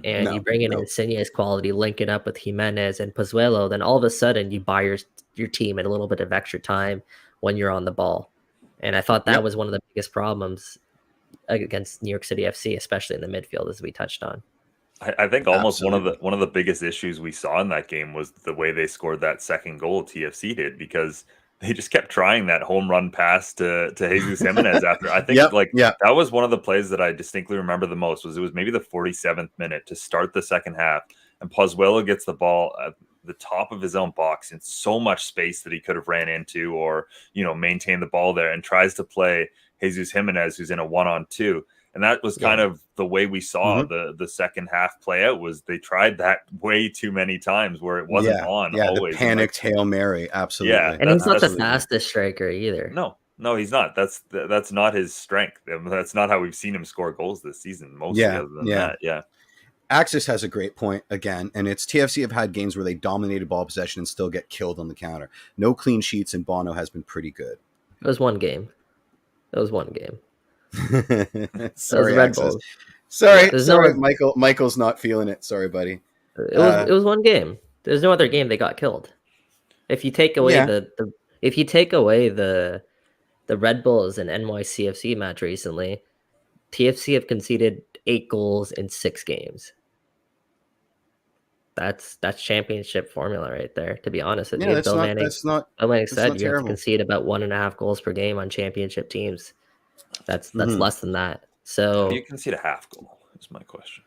And you bring in Insigne's quality, linking up with Jimenez and Pozuelo, then all of a sudden you buy your team a little bit of extra time when you're on the ball. And I thought that was one of the biggest problems against New York City FC, especially in the midfield, as we touched on. I think almost one of the biggest issues we saw in that game was the way they scored that second goal TFC did, because they just kept trying that home run pass to Jesus Jimenez after. I think that was one of the plays that I distinctly remember the most. It was maybe the 47th minute to start the second half, and Pozuelo gets the ball at the top of his own box in so much space that he could have ran into or maintained the ball there, and tries to play Jesus Jimenez, who's in a 1-on-2. And that was kind of the way we saw the second half play out. Was they tried that way too many times where it wasn't on. Yeah, always. The panicked Hail Mary, absolutely. Yeah, and he's not the fastest striker either. No, he's not. That's not his strength. That's not how we've seen him score goals this season. Mostly, other than that. Yeah. Axis has a great point again, and it's TFC have had games where they dominated ball possession and still get killed on the counter. No clean sheets, and Bono has been pretty good. It was one game. Sorry, Red Axis. Bulls. Sorry, Michael's not feeling it. Sorry, buddy. It was one game. There's no other game they got killed. If you take away the Red Bulls and NYCFC match recently, TFC have conceded 8 goals in 6 games. That's championship formula right there. To be honest with you, Bill Manning said you have to concede about 1.5 goals per game on championship teams. That's less than that. So you concede a half goal is my question.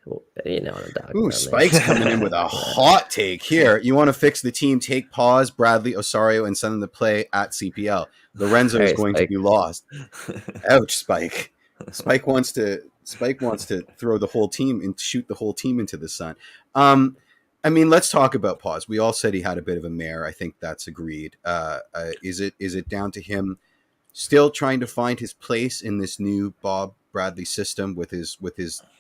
Well, you know what I'm talking about. Ooh, Spike's coming in with a hot take here. You want to fix the team? Take Paz, Bradley, Osorio, and send them to play at CPL. Lorenzo is going to be lost. Ouch, Spike. Spike wants to throw the whole team and shoot the whole team into the sun. I mean, let's talk about Paz. We all said he had a bit of a mare. I think that's agreed. Is it down to him still trying to find his place in this new Bob Bradley system with his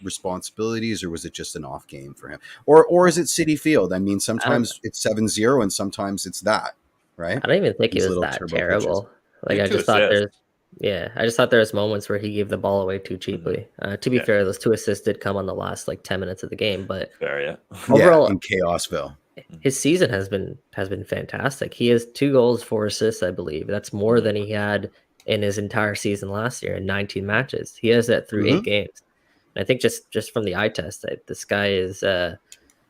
responsibilities, or was it just an off game for him? Or is it City Field? I mean, sometimes it's 7-0 and sometimes it's that, right? I don't even think he was that terrible. Pitches. I just thought there was moments where he gave the ball away too cheaply. To be fair, those 2 assists did come on the last 10 minutes of the game, but overall in Chaosville, his season has been fantastic. He has 2 goals, 4 assists, I believe. That's more than he had in his entire season last year in 19 matches. He has that through 8 games. And I think just from the eye test, this guy is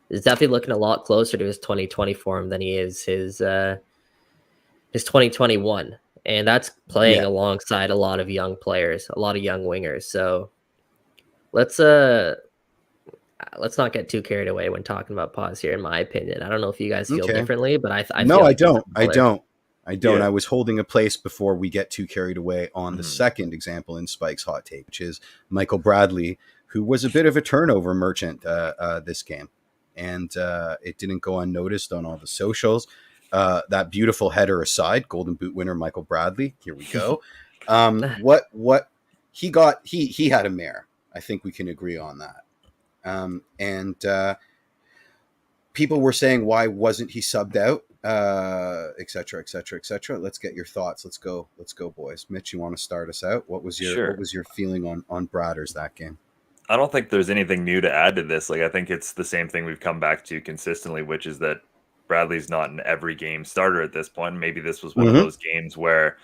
definitely looking a lot closer to his 2020 form than he is his 2021. And that's playing alongside a lot of young players, a lot of young wingers. So let's not get too carried away when talking about Paz here, in my opinion. I don't know if you guys feel differently, but I don't. I was holding a place before we get too carried away on the second example in Spike's hot take, which is Michael Bradley, who was a bit of a turnover merchant this game. And it didn't go unnoticed on all the socials. that beautiful header aside, Golden Boot winner Michael Bradley. Here we go. What he got? He had a mare. I think we can agree on that. And people were saying, why wasn't he subbed out? Et cetera, et cetera, et cetera. Let's get your thoughts. Let's go, boys. Mitch, you want to start us out? What was your feeling on Bradders that game? I don't think there's anything new to add to this. Like, I think it's the same thing we've come back to consistently, which is that Bradley's not an every game starter at this point. Maybe this was one of those games where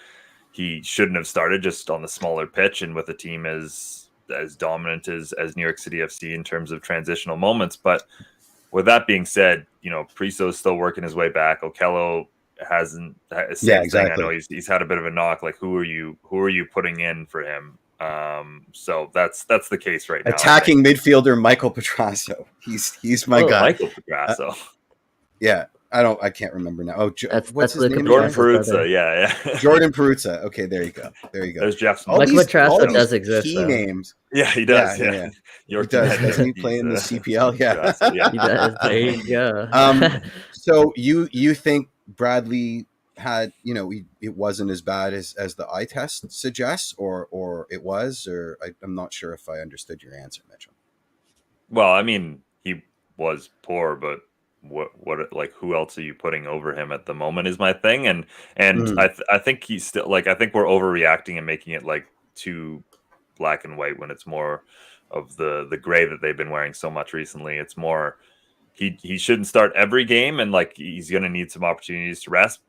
he shouldn't have started, just on the smaller pitch and with a team as dominant as New York City FC in terms of transitional moments. But with that being said, Priso's still working his way back. Okello hasn't. Exactly. I know he's had a bit of a knock. Like, who are you putting in for him? So that's the case right now. Attacking midfielder Michael Petrasso. He's my guy. Michael Petrasso. Yeah. I can't remember now. Oh, what's his name? Jordan Peruzza. Yeah. Jordan Peruzza. Okay, there you go. There's Jeff's. Michael Petrasso does exist. Key names. Yeah, he does. Yeah. He does. Doesn't he play in the CPL? Yeah. He does. There you go. So you think Bradley had, it wasn't as bad as the eye test suggests, or it was, or I'm not sure if I understood your answer, Mitchell. Well, I mean, he was poor, but what like, who else are you putting over him at the moment is my thing. And I think he's still, like, I think we're overreacting and making it like too black and white when it's more of the gray that they've been wearing so much recently. It's more, he shouldn't start every game, and like, he's going to need some opportunities to rest,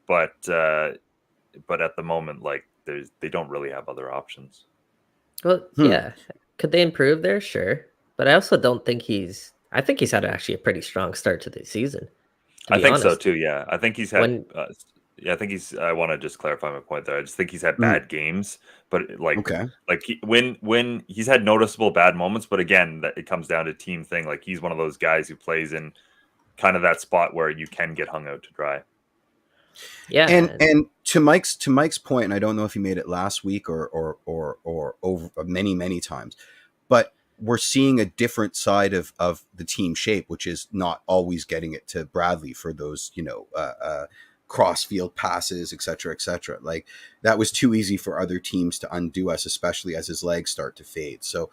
but at the moment, like, they don't really have other options. Well, yeah. Could they improve there? Sure. But I also don't think I think he's had actually a pretty strong start to the season. I think so too. Yeah. I think he's had, I want to just clarify my point there. I just think he's had bad games, but when he's had noticeable bad moments, but again, that it comes down to team thing. Like, he's one of those guys who plays in kind of that spot where you can get hung out to dry. Yeah. And to Mike's point, and I don't know if he made it last week or over many times, but we're seeing a different side of the team shape, which is not always getting it to Bradley for those, cross field passes, et cetera, et cetera. Like, that was too easy for other teams to undo us, especially as his legs start to fade. So,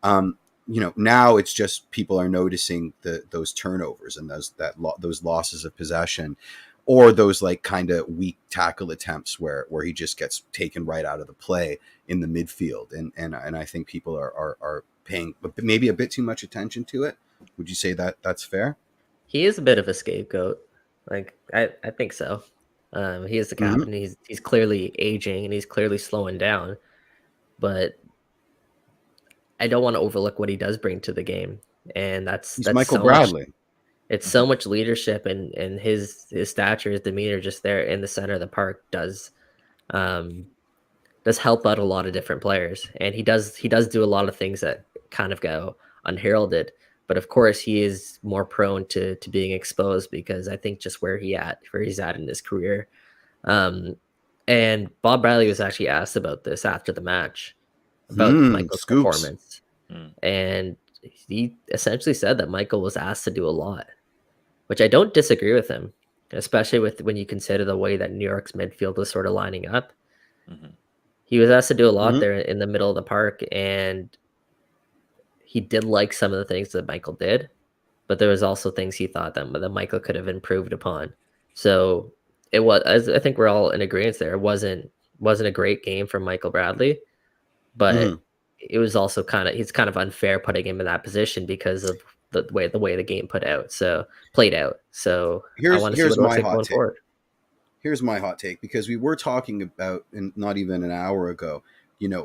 now it's just people are noticing those turnovers and those losses of possession, or those like kind of weak tackle attempts where he just gets taken right out of the play in the midfield. And I think people are paying maybe a bit too much attention to it. Would you say that that's fair? He is a bit of a scapegoat. Like, I think so. He is the captain. He's clearly aging and he's clearly slowing down, but I don't want to overlook what he does bring to the game. And that's Michael Bradley. It's so much leadership, and his stature, his demeanor just there in the center of the park does help out a lot of different players. And he does do a lot of things that kind of go unheralded. But of course, he is more prone to being exposed because I think just where he's at in his career. And Bob Bradley was actually asked about this after the match, about Michael's performance. And he essentially said that Michael was asked to do a lot, which I don't disagree with him, especially when you consider the way that New York's midfield was sort of lining up. He was asked to do a lot there in the middle of the park, and he did like some of the things that Michael did, but there was also things he thought that Michael could have improved upon. So it was, I think we're all in agreement there. It wasn't a great game for Michael Bradley, but it was also it's kind of unfair putting him in that position because of the way the game played out. So I want to see what it looks like going forward. Here's my hot take, because we were talking about, not even an hour ago,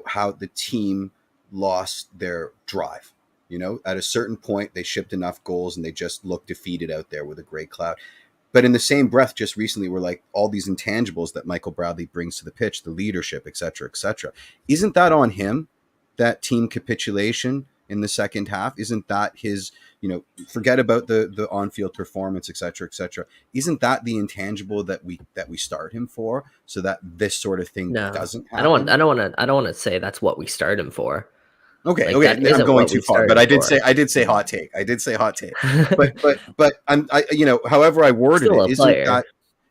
how the team lost their drive. At a certain point, they shipped enough goals and they just looked defeated out there with a gray cloud. But in the same breath, just recently, we're like, all these intangibles that Michael Bradley brings to the pitch, the leadership, et cetera, et cetera. Isn't that on him, that team capitulation in the second half? Isn't that his, forget about the on-field performance, et cetera, et cetera. Isn't that the intangible that we start him for, so that this sort of thing doesn't happen? I don't want to say that's what we start him for. Okay. I'm going too far, but I did say hot take. But however I worded it,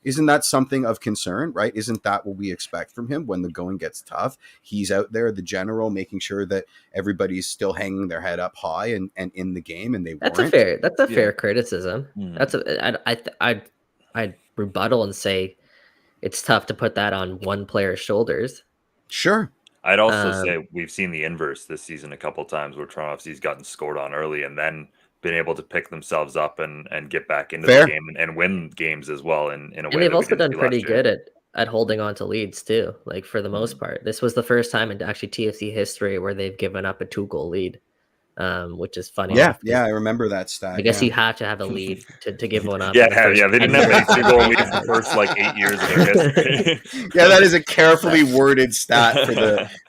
Isn't that something of concern, right? Isn't that what we expect from him when the going gets tough? He's out there, the general, making sure that everybody's still hanging their head up high and in the game, and they That's weren't. a fair criticism. Mhm. That's I'd rebuttal and say it's tough to put that on one player's shoulders. Sure. I'd also say we've seen the inverse this season a couple times where Toronto FC's gotten scored on early and then been able to pick themselves up and get back into Fair. the game and win games as well in a way. And they've that we also didn't done see pretty last year. good at holding on to leads too. Like for the most part, this was the first time in actually TFC history where they've given up a 2-goal lead, which is funny. Yeah, I remember that stat. I guess you have to have a lead to give one up. Yeah, in the first yeah. They 10 didn't have minutes. any 2-goal leads the first like 8 years of their history. Yeah, that is a carefully worded stat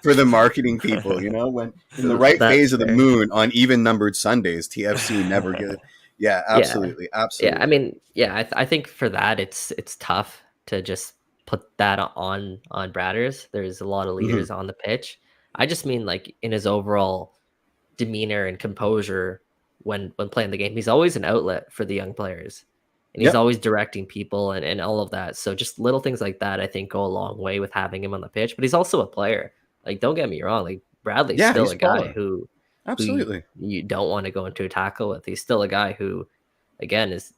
for the marketing people. You know, when in the right That's phase of the fair. moon on even numbered Sundays, TFC never get. Yeah, absolutely. Yeah, I mean, I think for that it's tough to just put that on Bradders. There's a lot of leaders on the pitch. I just mean like in his overall demeanor and composure when playing the game. He's always an outlet for the young players. And he's always directing people and all of that. So just little things like that I think go a long way with having him on the pitch. But he's also a player. Like don't get me wrong, like Bradley's still he's a guy baller. who Absolutely. you don't want to go into a tackle with. He's still a guy who, again, is,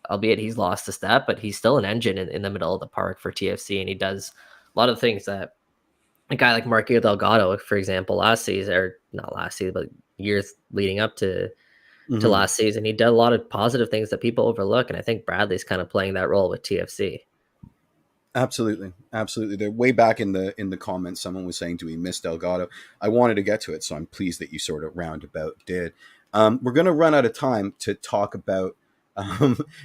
albeit he's lost a step, but he's still an engine in the middle of the park for TFC, and he does a lot of things that a guy like Marco Delgado, for example, last season, or not last season, but years leading up to last season, he did a lot of positive things that people overlook, and I think Bradley's kind of playing that role with TFC. Absolutely. They're way back in the comments. Someone was saying, "Do we miss Delgado?" I wanted to get to it, so I'm pleased that you sort of roundabout did. We're going to run out of time to talk about.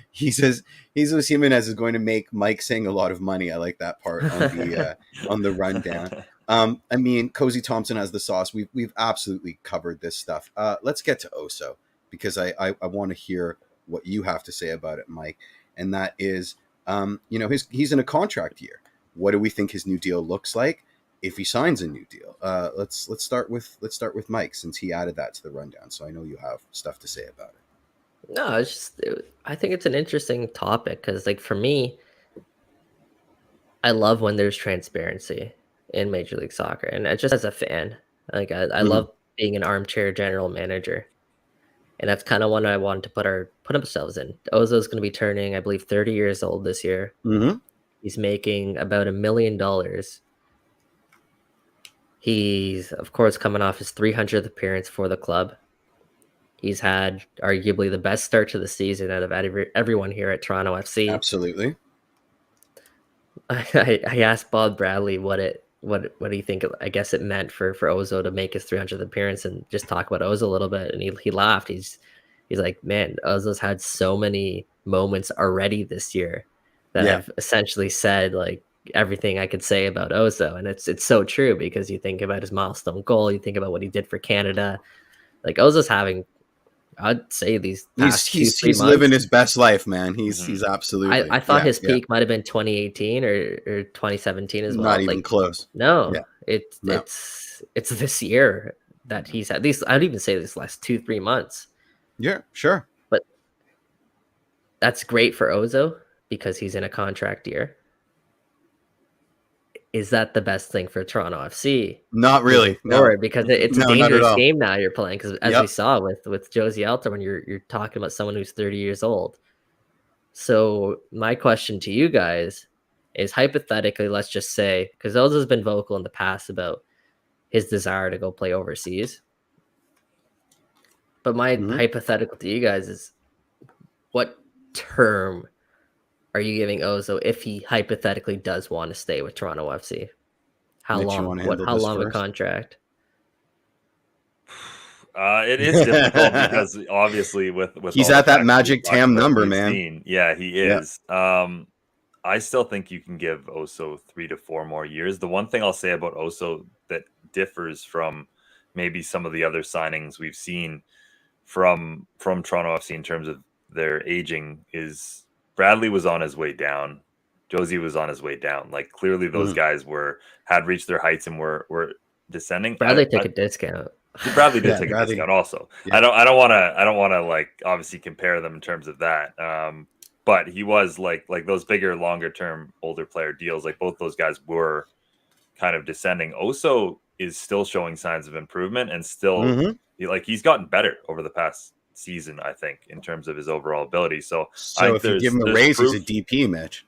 He says Jesus Jimenez is going to make Mike Singh a lot of money. I like that part on the rundown. I mean, Cozy Thompson has the sauce. We've absolutely covered this stuff. Let's get to Oso because I want to hear what you have to say about it, Mike. And that is. He's in a contract year. What do we think his new deal looks like if he signs a new deal? Let's start with Mike since he added that to the rundown. So I know you have stuff to say about it. No, I think it's an interesting topic because, like, for me, I love when there's transparency in Major League Soccer, and just as a fan, like I love being an armchair general manager. And that's kind of what I wanted to put ourselves in. Ozo's going to be turning, I believe, 30 years old this year. He's making about $1 million. He's, of course, coming off his 300th appearance for the club. He's had arguably the best start to the season out of everyone here at Toronto FC. Absolutely. I asked Bob Bradley what do you think, I guess it meant for Ozo to make his 300th appearance and just talk about Ozo a little bit. And he laughed. He's like, man, Ozo's had so many moments already this year that have essentially said like everything I could say about Ozo. And it's so true because you think about his milestone goal, you think about what he did for Canada. Like Ozo's having, I'd say he's living his best life, man. He's absolutely. I thought his peak might have been 2018 or 2017 as well. Not even close. No, it's this year that he's had these. I'd even say this last 2-3 months. Yeah, sure. But that's great for Ozo because he's in a contract year. Is that the best thing for Toronto FC? Not really. No, because it's a dangerous game now you're playing. Because as we saw with Josie Alta, when you're talking about someone who's 30 years old. So my question to you guys is hypothetically, let's just say, because Ozo's been vocal in the past about his desire to go play overseas. But my hypothetical to you guys is, what term are you giving Ozo if he hypothetically does want to stay with Toronto FC? How long a contract? It is difficult because obviously with he's at that magic TAM number, man. Yeah, he is. Yeah. I still think you can give Oso 3 to 4 more years. The one thing I'll say about Oso that differs from maybe some of the other signings we've seen from Toronto FC in terms of their aging is Bradley was on his way down. Josie was on his way down. Like clearly those guys had reached their heights and were descending. Bradley took a discount. Bradley did take a discount also. Yeah. I don't want to like obviously compare them in terms of that. but he was like those bigger, longer term, older player deals. Like both those guys were kind of descending. Oso is still showing signs of improvement and still he's gotten better over the past season, I think, in terms of his overall ability. So if you give him a raise, he's a DP, Mitch.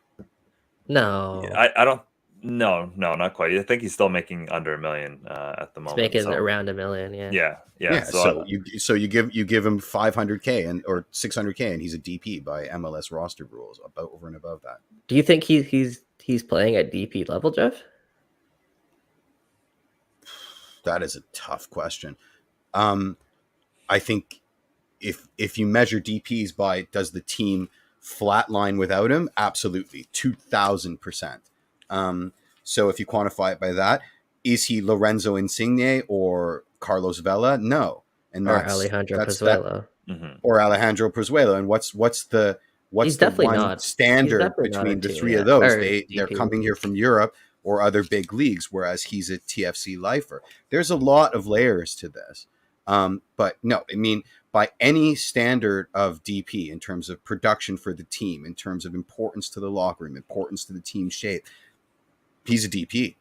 No, I don't. No, not quite. I think he's still making under $1 million at the moment. He's making around $1 million. Yeah. So you give him $500K or $600K, and he's a DP by MLS roster rules, over and above that. Do you think he's playing at DP level, Jeff? That is a tough question. I think if you measure DPs by does the team flatline without him, absolutely 2000%. So if you quantify it by that, is he Lorenzo Insigne or Carlos Vela? No, and or Alejandro Pozuelo, or Alejandro Pozuelo. And what's the one standard between the three of those? They're coming here from Europe or other big leagues, whereas he's a TFC lifer. There's a lot of layers to this. But no, I mean, by any standard of DP in terms of production for the team, in terms of importance to the locker room, importance to the team shape, he's a DP.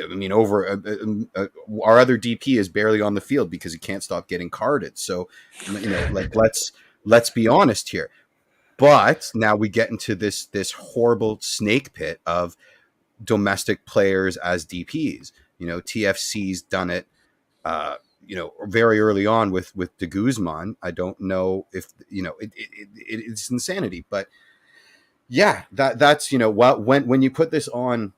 I mean, our other DP is barely on the field because he can't stop getting carded. So, let's be honest here. But now we get into this horrible snake pit of domestic players as DPs. TFC's done it. Very early on with De Guzman. I don't know if it's insanity, but yeah, that's when you put this on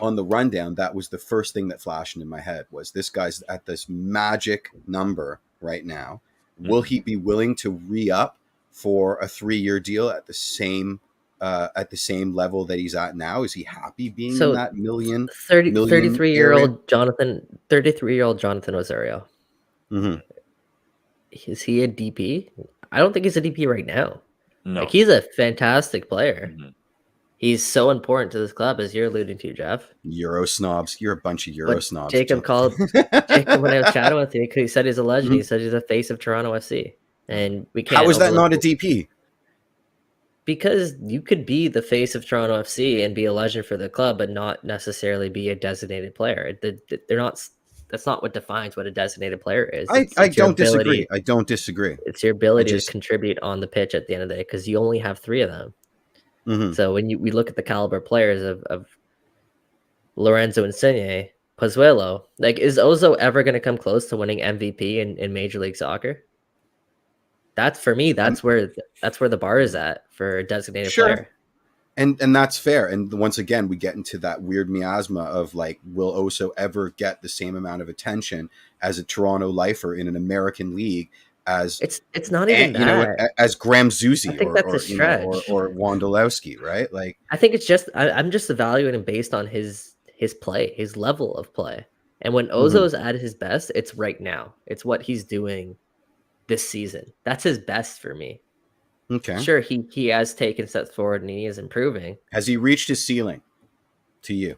the rundown, that was the first thing that flashed into my head was this guy's at this magic number right now. Will he be willing to re-up for a 3-year deal at the same level that he's at now? Is he happy being in that million? 33-year-old Jonathan Osorio. Mm-hmm. Is he a DP? I don't think he's a DP right now. No. He's a fantastic player. Mm-hmm. He's so important to this club, as you're alluding to, Jeff. Euro snobs. You're a bunch of Euro snobs. Jacob called Jacob when I was chatting with him. He said he's a legend. Mm-hmm. He said he's the face of Toronto FC. And we can't. How is that not a DP? Because you could be the face of Toronto FC and be a legend for the club, but not necessarily be a designated player. They're not. That's not what defines what a designated player is. I don't disagree. I don't disagree. It's your ability to contribute on the pitch at the end of the day, because you only have 3 of them. Mm-hmm. So when we look at the caliber players of Lorenzo Insigne, Pozuelo, is Ozo ever going to come close to winning MVP in Major League Soccer? That's for me. That's where the bar is at for a designated player. And that's fair. And once again, we get into that weird miasma of will Oso ever get the same amount of attention as a Toronto lifer in an American league as it's not even that. As Graham Zusi or Wondolowski, right? I think it's just I'm just evaluating based on his play, his level of play. And when Ozo's at his best, it's right now. It's what he's doing this season. That's his best for me. Okay. Sure, he has taken steps forward and he is improving. Has he reached his ceiling to you?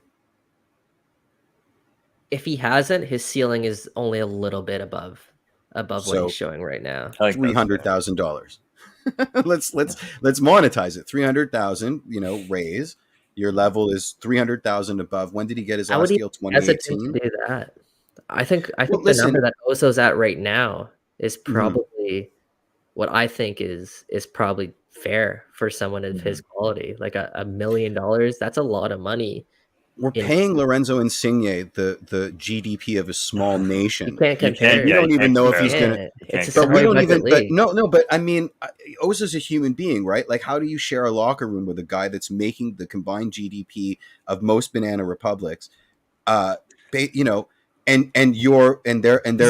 If he hasn't, his ceiling is only a little bit above what he's showing right now. $300,000. let's monetize it. 300,000, raise. Your level is 300,000 above. When did he get his last deal? 2018. To do that. I think the number that Oso's at right now is probably what I think is probably fair for someone of his quality. Like $1 million, that's a lot of money. We're paying Lorenzo Insigne the GDP of a small nation. You can't compare. We don't even know if he's going to. But we don't even. But no. But I mean, Ozo's a human being, right? How do you share a locker room with a guy that's making the combined GDP of most banana republics? And they're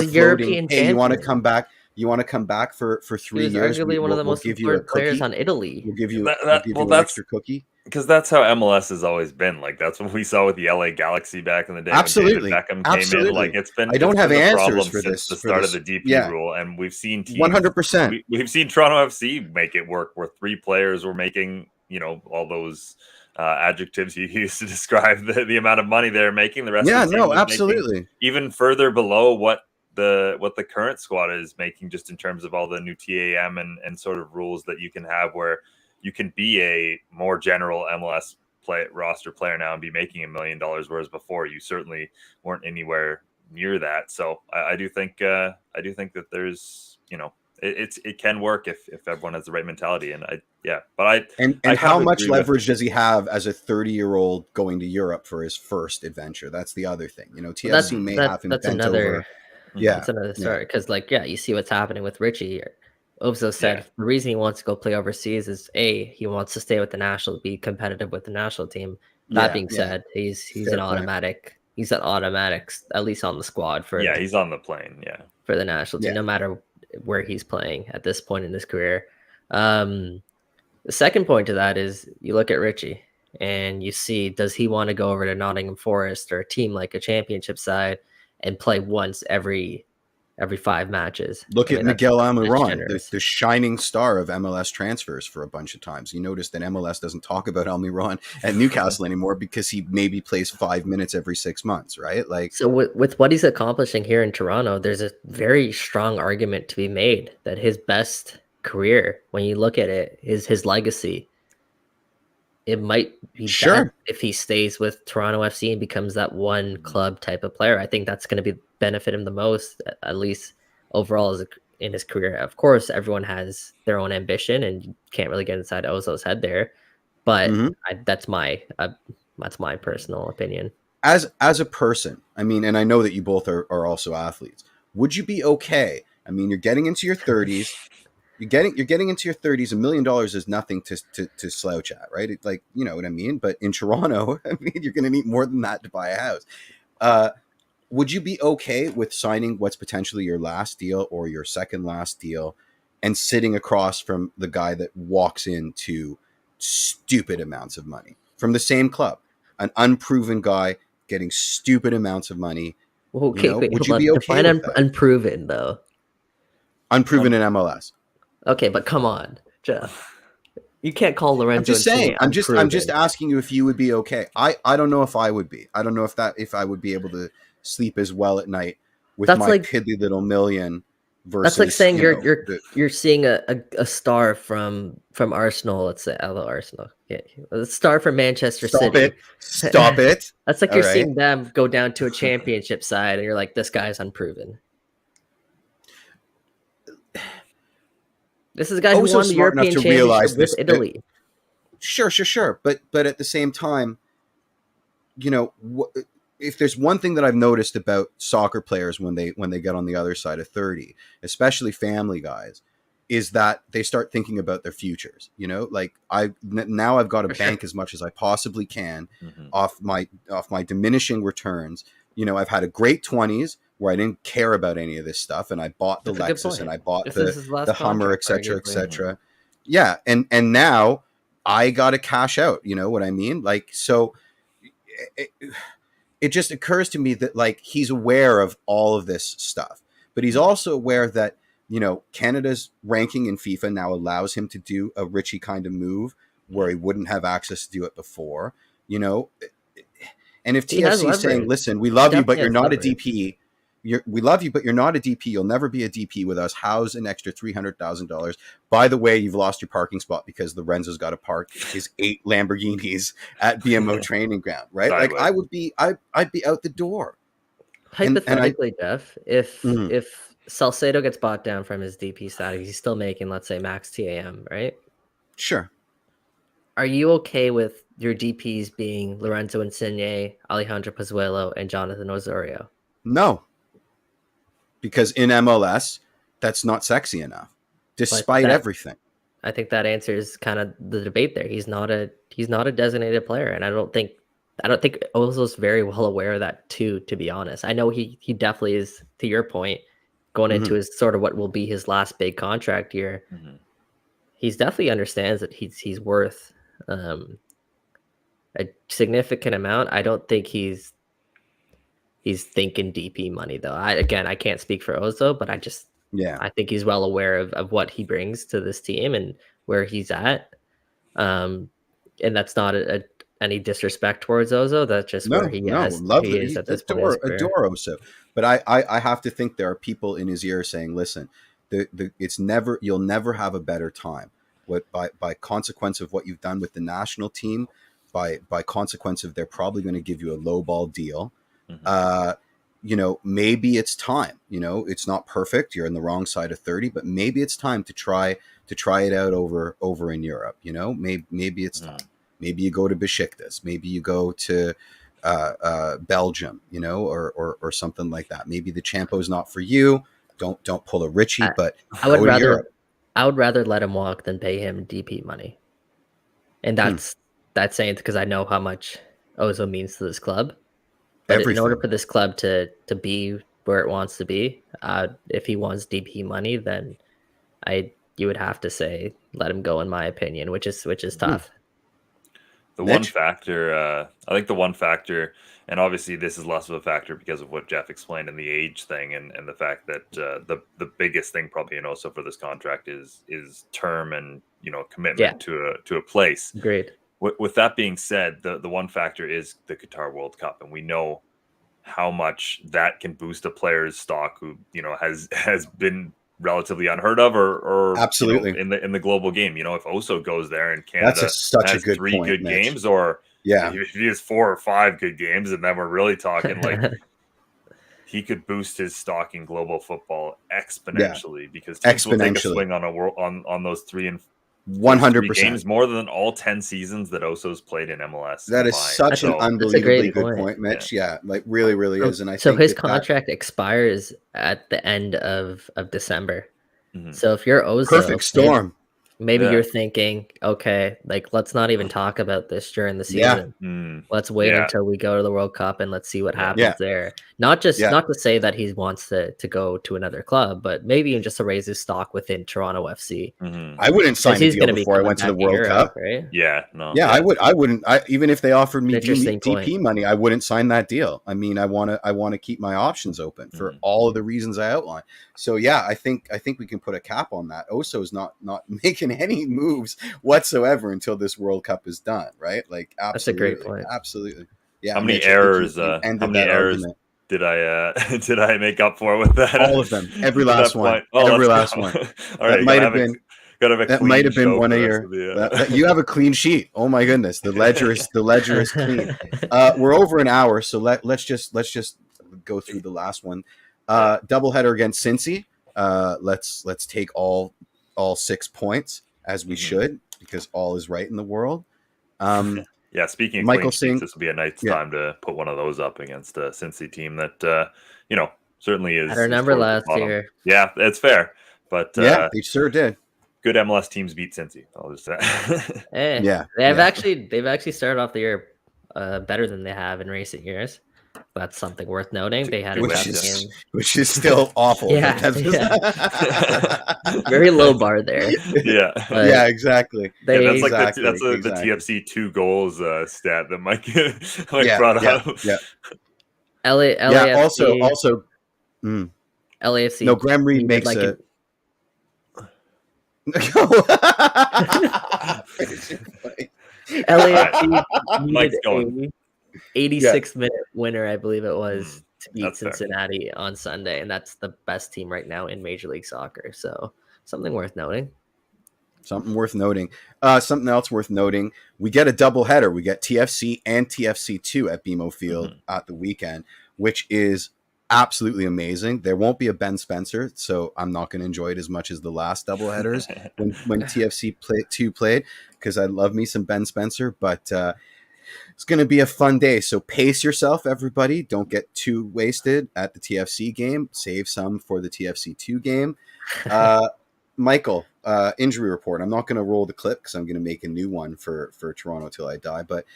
floating. Hey, you want to come back? You want to come back for 3 years? Arguably one of the most important players on Italy. We'll give you an extra cookie. Because that's how MLS has always been. That's what we saw with the LA Galaxy back in the day. Absolutely, when David Beckham came in. It's been. I don't have answers for this. The start of the DP rule, and we've seen teams. 100%. We've seen Toronto FC make it work, where 3 players were making, all those adjectives you used to describe the amount of money they're making. The rest, of the team absolutely, even further below what the current squad is making, just in terms of all the new TAM and sort of rules that you can have where. you can be a more general MLS roster player now and be making $1 million, whereas before you certainly weren't anywhere near that. So I do think that there's, it can work if everyone has the right mentality. And I how much leverage does he have as a 30-year-old going to Europe for his first adventure? That's the other thing. TFC may have him bent over. Yeah, that's another story. Because you see what's happening with Richie. Ozo said the reason he wants to go play overseas is he wants to stay with the national, be competitive with the national team. That being said, he's an automatic. He's an automatic, at least on the squad for. Yeah, he's on the plane. Yeah, for the national team, no matter where he's playing at this point in his career. The second point to that is you look at Richie and you see, does he want to go over to Nottingham Forest or a team like a championship side and play once every 5 matches? Look at Miguel Almiron, the shining star of MLS transfers for a bunch of times. You notice that MLS doesn't talk about Almiron at Newcastle anymore because he maybe plays 5 minutes every 6 months, right? So with what he's accomplishing here in Toronto, there's a very strong argument to be made that his best career, when you look at it, is his legacy. It might be bad if he stays with Toronto FC and becomes that one club type of player. I think that's going to benefit him the most, at least overall in his career. Of course, everyone has their own ambition, and you can't really get inside Ozo's head there. But that's my personal opinion. As a person, I mean, and I know that you both are also athletes. Would you be okay? I mean, you're getting into your 30s. You're getting into your 30s. $1 million is nothing to slouch at, right? It's like, you know what I mean? But in Toronto, I mean, you're going to need more than that to buy a house. Would you be okay with signing what's potentially your last deal or your second last deal and sitting across from the guy that walks into stupid amounts of money from the same club, an unproven guy getting stupid amounts of money? Okay, would you be okay with that? Unproven though. Unproven in MLS. Okay, but come on, Jeff. You can't call Lorenzo. I'm just saying. I'm just asking you if you would be okay. I don't know if I would be. I don't know if I would be able to sleep as well at night with my piddly little million. Versus, that's like saying you're seeing a star from Arsenal. Let's say Arsenal. Yeah, a star from Manchester City. Stop it. That's like you're seeing them go down to a championship side, and you're like, this guy's unproven. This is a guy who won the European Championship with Italy. Sure. But at the same time, you know, if there's one thing that I've noticed about soccer players when they get on the other side of 30, especially family guys, is that they start thinking about their futures. You know, like I've got to bank as much as I possibly can off my diminishing returns. You know, I've had a great 20s where I didn't care about any of this stuff, and I bought the Lexus and I bought the Hummer, etc. Yeah, and now I got to cash out. You know what I mean? Like, so it just occurs to me that like he's aware of all of this stuff, but he's also aware that, you know, Canada's ranking in FIFA now allows him to do a Richie kind of move where he wouldn't have access to do it before. You know, and if TFC is saying, "Listen, we love you, but you're not a DP." We love you, but you're not a DP. You'll never be a DP with us. How's an extra $300,000? By the way, you've lost your parking spot because Lorenzo's got to park his 8 Lamborghinis at BMO training ground, right? Like I'd be out the door. Hypothetically, Jeff, if Salcedo gets bought down from his DP status, he's still making, let's say, max TAM, right? Sure. Are you okay with your DPs being Lorenzo Insigne, Alejandro Pozuelo, and Jonathan Osorio? No. Because in MLS, that's not sexy enough, despite everything. I think that answers kind of the debate there. He's not a designated player, and I don't think Ozo's very well aware of that too. To be honest, I know he definitely is. To your point, going into his sort of what will be his last big contract year, he's definitely understands that he's worth a significant amount. I don't think he's thinking DP money though. I can't speak for Ozo, but I think he's well aware of what he brings to this team and where he's at. And that's not any disrespect towards Ozo. That's just where he is at this point. Adore Ozo. But I have to think there are people in his ear saying, listen, you'll never have a better time. by consequence of what you've done with the national team, by consequence of they're probably going to give you a low ball deal. Maybe it's time. It's not perfect. You're on the wrong side of 30, but maybe it's time to try it out over in Europe. Maybe it's time. Maybe you go to Besiktas. Maybe you go to Belgium. Or something like that. Maybe the Champo's not for you. Don't pull a Richie. But I would rather let him walk than pay him DP money. And that's saying, because I know how much Ozo means to this club. But in order for this club to be where it wants to be, if he wants DP money, then you would have to say let him go, in my opinion, which is tough. One factor, I think the one factor, and obviously this is less of a factor because of what Jeff explained in the age thing, and the fact that the biggest thing probably also for this contract is term and commitment to a place. Great. With that being said, the one factor is the Qatar World Cup, and we know how much that can boost a player's stock who has been relatively unheard of or absolutely in the global game. If Oso goes there and Canada has a good 3 good Mitch. games, or if he has 4 or 5 good games, and then we're really talking like he could boost his stock in global football exponentially because teams will take a swing on those 3 and 100% games more than all 10 seasons that Oso's played in MLS. That is such an unbelievably good point, Mitch. Yeah, like really is. And I think his contract expires at the end of December. So if you're Ozo, perfect storm. Maybe you're thinking, okay, like let's not even talk about this during the season. Let's wait until we go to the World Cup and let's see what happens there. Not to say that he wants to go to another club, but maybe even just to raise his stock within Toronto FC. I wouldn't sign a deal before I went to the World Cup. Right? I wouldn't. Even if they offered me DP money, I wouldn't sign that deal. I mean, I want to keep my options open for all of the reasons I outlined. So I think we can put a cap on that. Oso's not making any moves whatsoever until this World Cup is done, right? Like, absolutely, that's a great point. Absolutely, yeah. How many errors? Did I make up for with that? All of them, every last one, every last one. All right, that might have been one of your. You have a clean sheet. Oh my goodness, the ledger is clean. We're over an hour, so let's just go through the last one. Doubleheader against Cincy. Let's take all 6 points, as we should, because all is right in the world. Speaking of Michael clean sheets, Singh, this would be a nice time to put one of those up against a Cincy team that certainly is. I remember last year. Yeah, it's fair, but they sure did. Good MLS teams beat Cincy. I'll just say. They've actually started off the year better than they have in recent years. That's something worth noting. They had which is still awful. Very low bar there. Yeah, exactly. That's the TFC 2 goals stat that Mike brought up. LAFC. Also, LAFC. No, Graham Reed makes it. LAFC Mike's going. 86-minute winner, I believe it was, to beat Cincinnati on Sunday, and that's the best team right now in Major League Soccer. So something worth noting. Something else worth noting. We get a doubleheader. We get TFC and TFC2 at BMO Field at the weekend, which is absolutely amazing. There won't be a Ben Spencer, so I'm not going to enjoy it as much as the last doubleheaders when TFC 2 played, because I love me some Ben Spencer, but it's going to be a fun day. So pace yourself, everybody. Don't get too wasted at the TFC game. Save some for the TFC2 game. Michael, injury report. I'm not going to roll the clip because I'm going to make a new one for Toronto Till I Die. But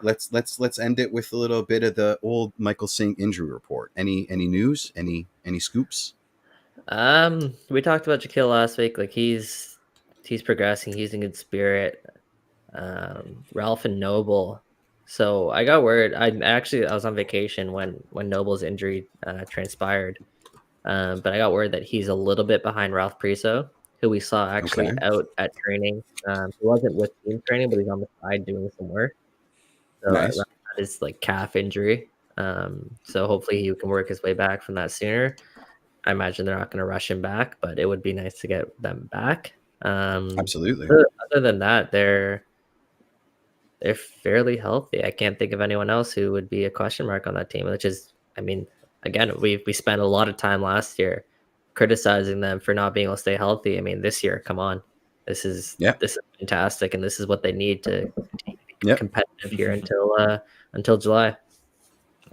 let's end it with a little bit of the old Michael Singh injury report. Any news? Any scoops? We talked about Jaquil last week. Like he's progressing. He's in good spirit. Ralph and Noble. So I got word. I was on vacation when Noble's injury transpired. But I got word that he's a little bit behind Ralph Priso, who we saw actually out at training. He wasn't with team training, but he's on the side doing some work. So nice. That is like calf injury. So hopefully he can work his way back from that sooner. I imagine they're not going to rush him back, but it would be nice to get them back. Absolutely. Other than that, they're fairly healthy. I can't think of anyone else who would be a question mark on that team, which is, I mean, again, we spent a lot of time last year criticizing them for not being able to stay healthy. I mean, this year, come on, this is fantastic, and this is what they need to continue to be competitive here until July.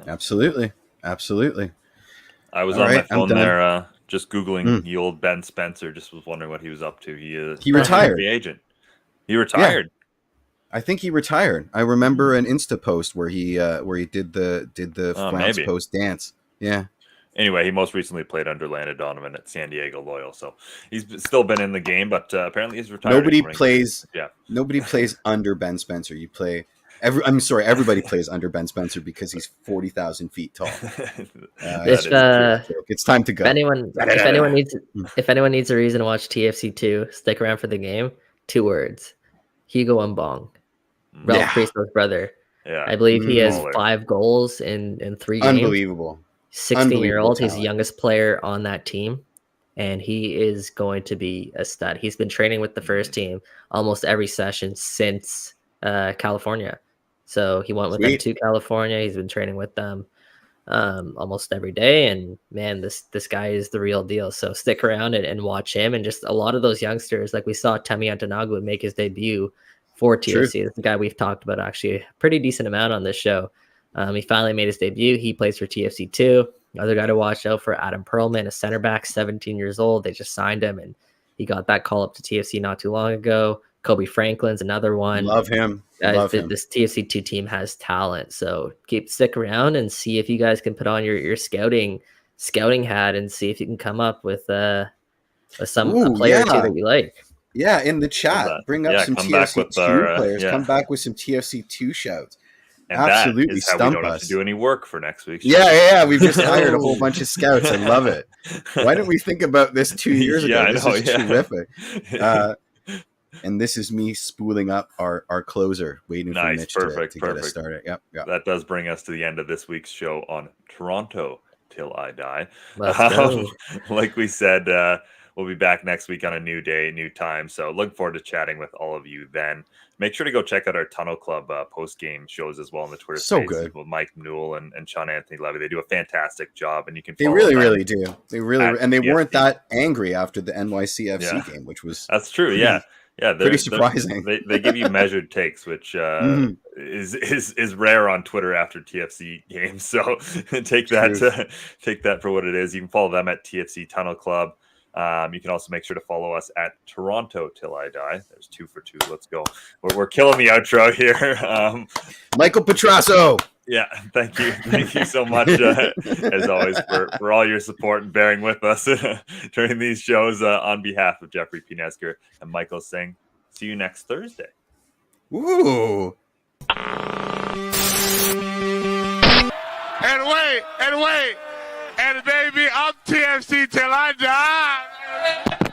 Absolutely. I was on my phone there, just Googling the old Ben Spencer. Just was wondering what he was up to. He retired. Free agent. He retired. Yeah. I think he retired. I remember an Insta post where he did the flounce post dance. Yeah. Anyway, he most recently played under Landon Donovan at San Diego Loyal, so he's still been in the game, but apparently he's retired. Nobody plays under Ben Spencer. You play. Everybody plays under Ben Spencer because he's 40,000 feet tall. It's time to go. If anyone needs a reason to watch TFC 2, stick around for the game. 2 words: Hugo Mbong, Ralph Priest's brother. Yeah, I believe he has 5 goals in 3 games. Unbelievable. 16-year-old. He's the youngest player on that team, and he is going to be a stud. He's been training with the first team almost every session since California. So he went with them to California. He's been training with them almost every day, and man, this guy is the real deal. So stick around and watch him. And just a lot of those youngsters, like we saw Temi Antonaglu make his debut for TFC. It's the guy we've talked about actually a pretty decent amount on this show. He finally made his debut. He plays for TFC 2. Another guy to watch out for, Adam Perlman, a center back, 17 years old. They just signed him, and he got that call up to TFC not too long ago. Kobe Franklin's another one. Love him. This TFC 2 team has talent, so stick around and see if you guys can put on your scouting hat and see if you can come up with a player or two that you like. Yeah, in the chat, bring up some TFC 2 players. Come back with some TFC 2 shouts. And absolutely that is how we don't have to do any work for next week. Yeah. We've just hired a whole bunch of scouts. I love it. Why didn't we think about this 2 years ago? This is terrific. And this is me spooling up our closer, waiting for Mitch to get us started. Yep. That does bring us to the end of this week's show on Toronto Till I Die. Like we said, we'll be back next week on a new day, new time. So look forward to chatting with all of you then. Make sure to go check out our Tunnel Club post-game shows as well on the Twitter space good. With Mike Newell and Sean Anthony Levy. They do a fantastic job, and you can follow them. Really do. They weren't that angry after the NYCFC game, which was... That's true, yeah. Yeah, pretty surprising. They give you measured takes, which is rare on Twitter after TFC games. So take that for what it is. You can follow them at TFC Tunnel Club. You can also make sure to follow us at Toronto Till I Die. There's 2 for 2. Let's go. We're killing the outro here. Michael Petrasso. Yeah, thank you. Thank you so much, as always, for all your support and bearing with us during these shows. On behalf of Jeffrey P. Nesker and Michael Singh, see you next Thursday. Ooh. And wait. And baby, I'm TFC till I die.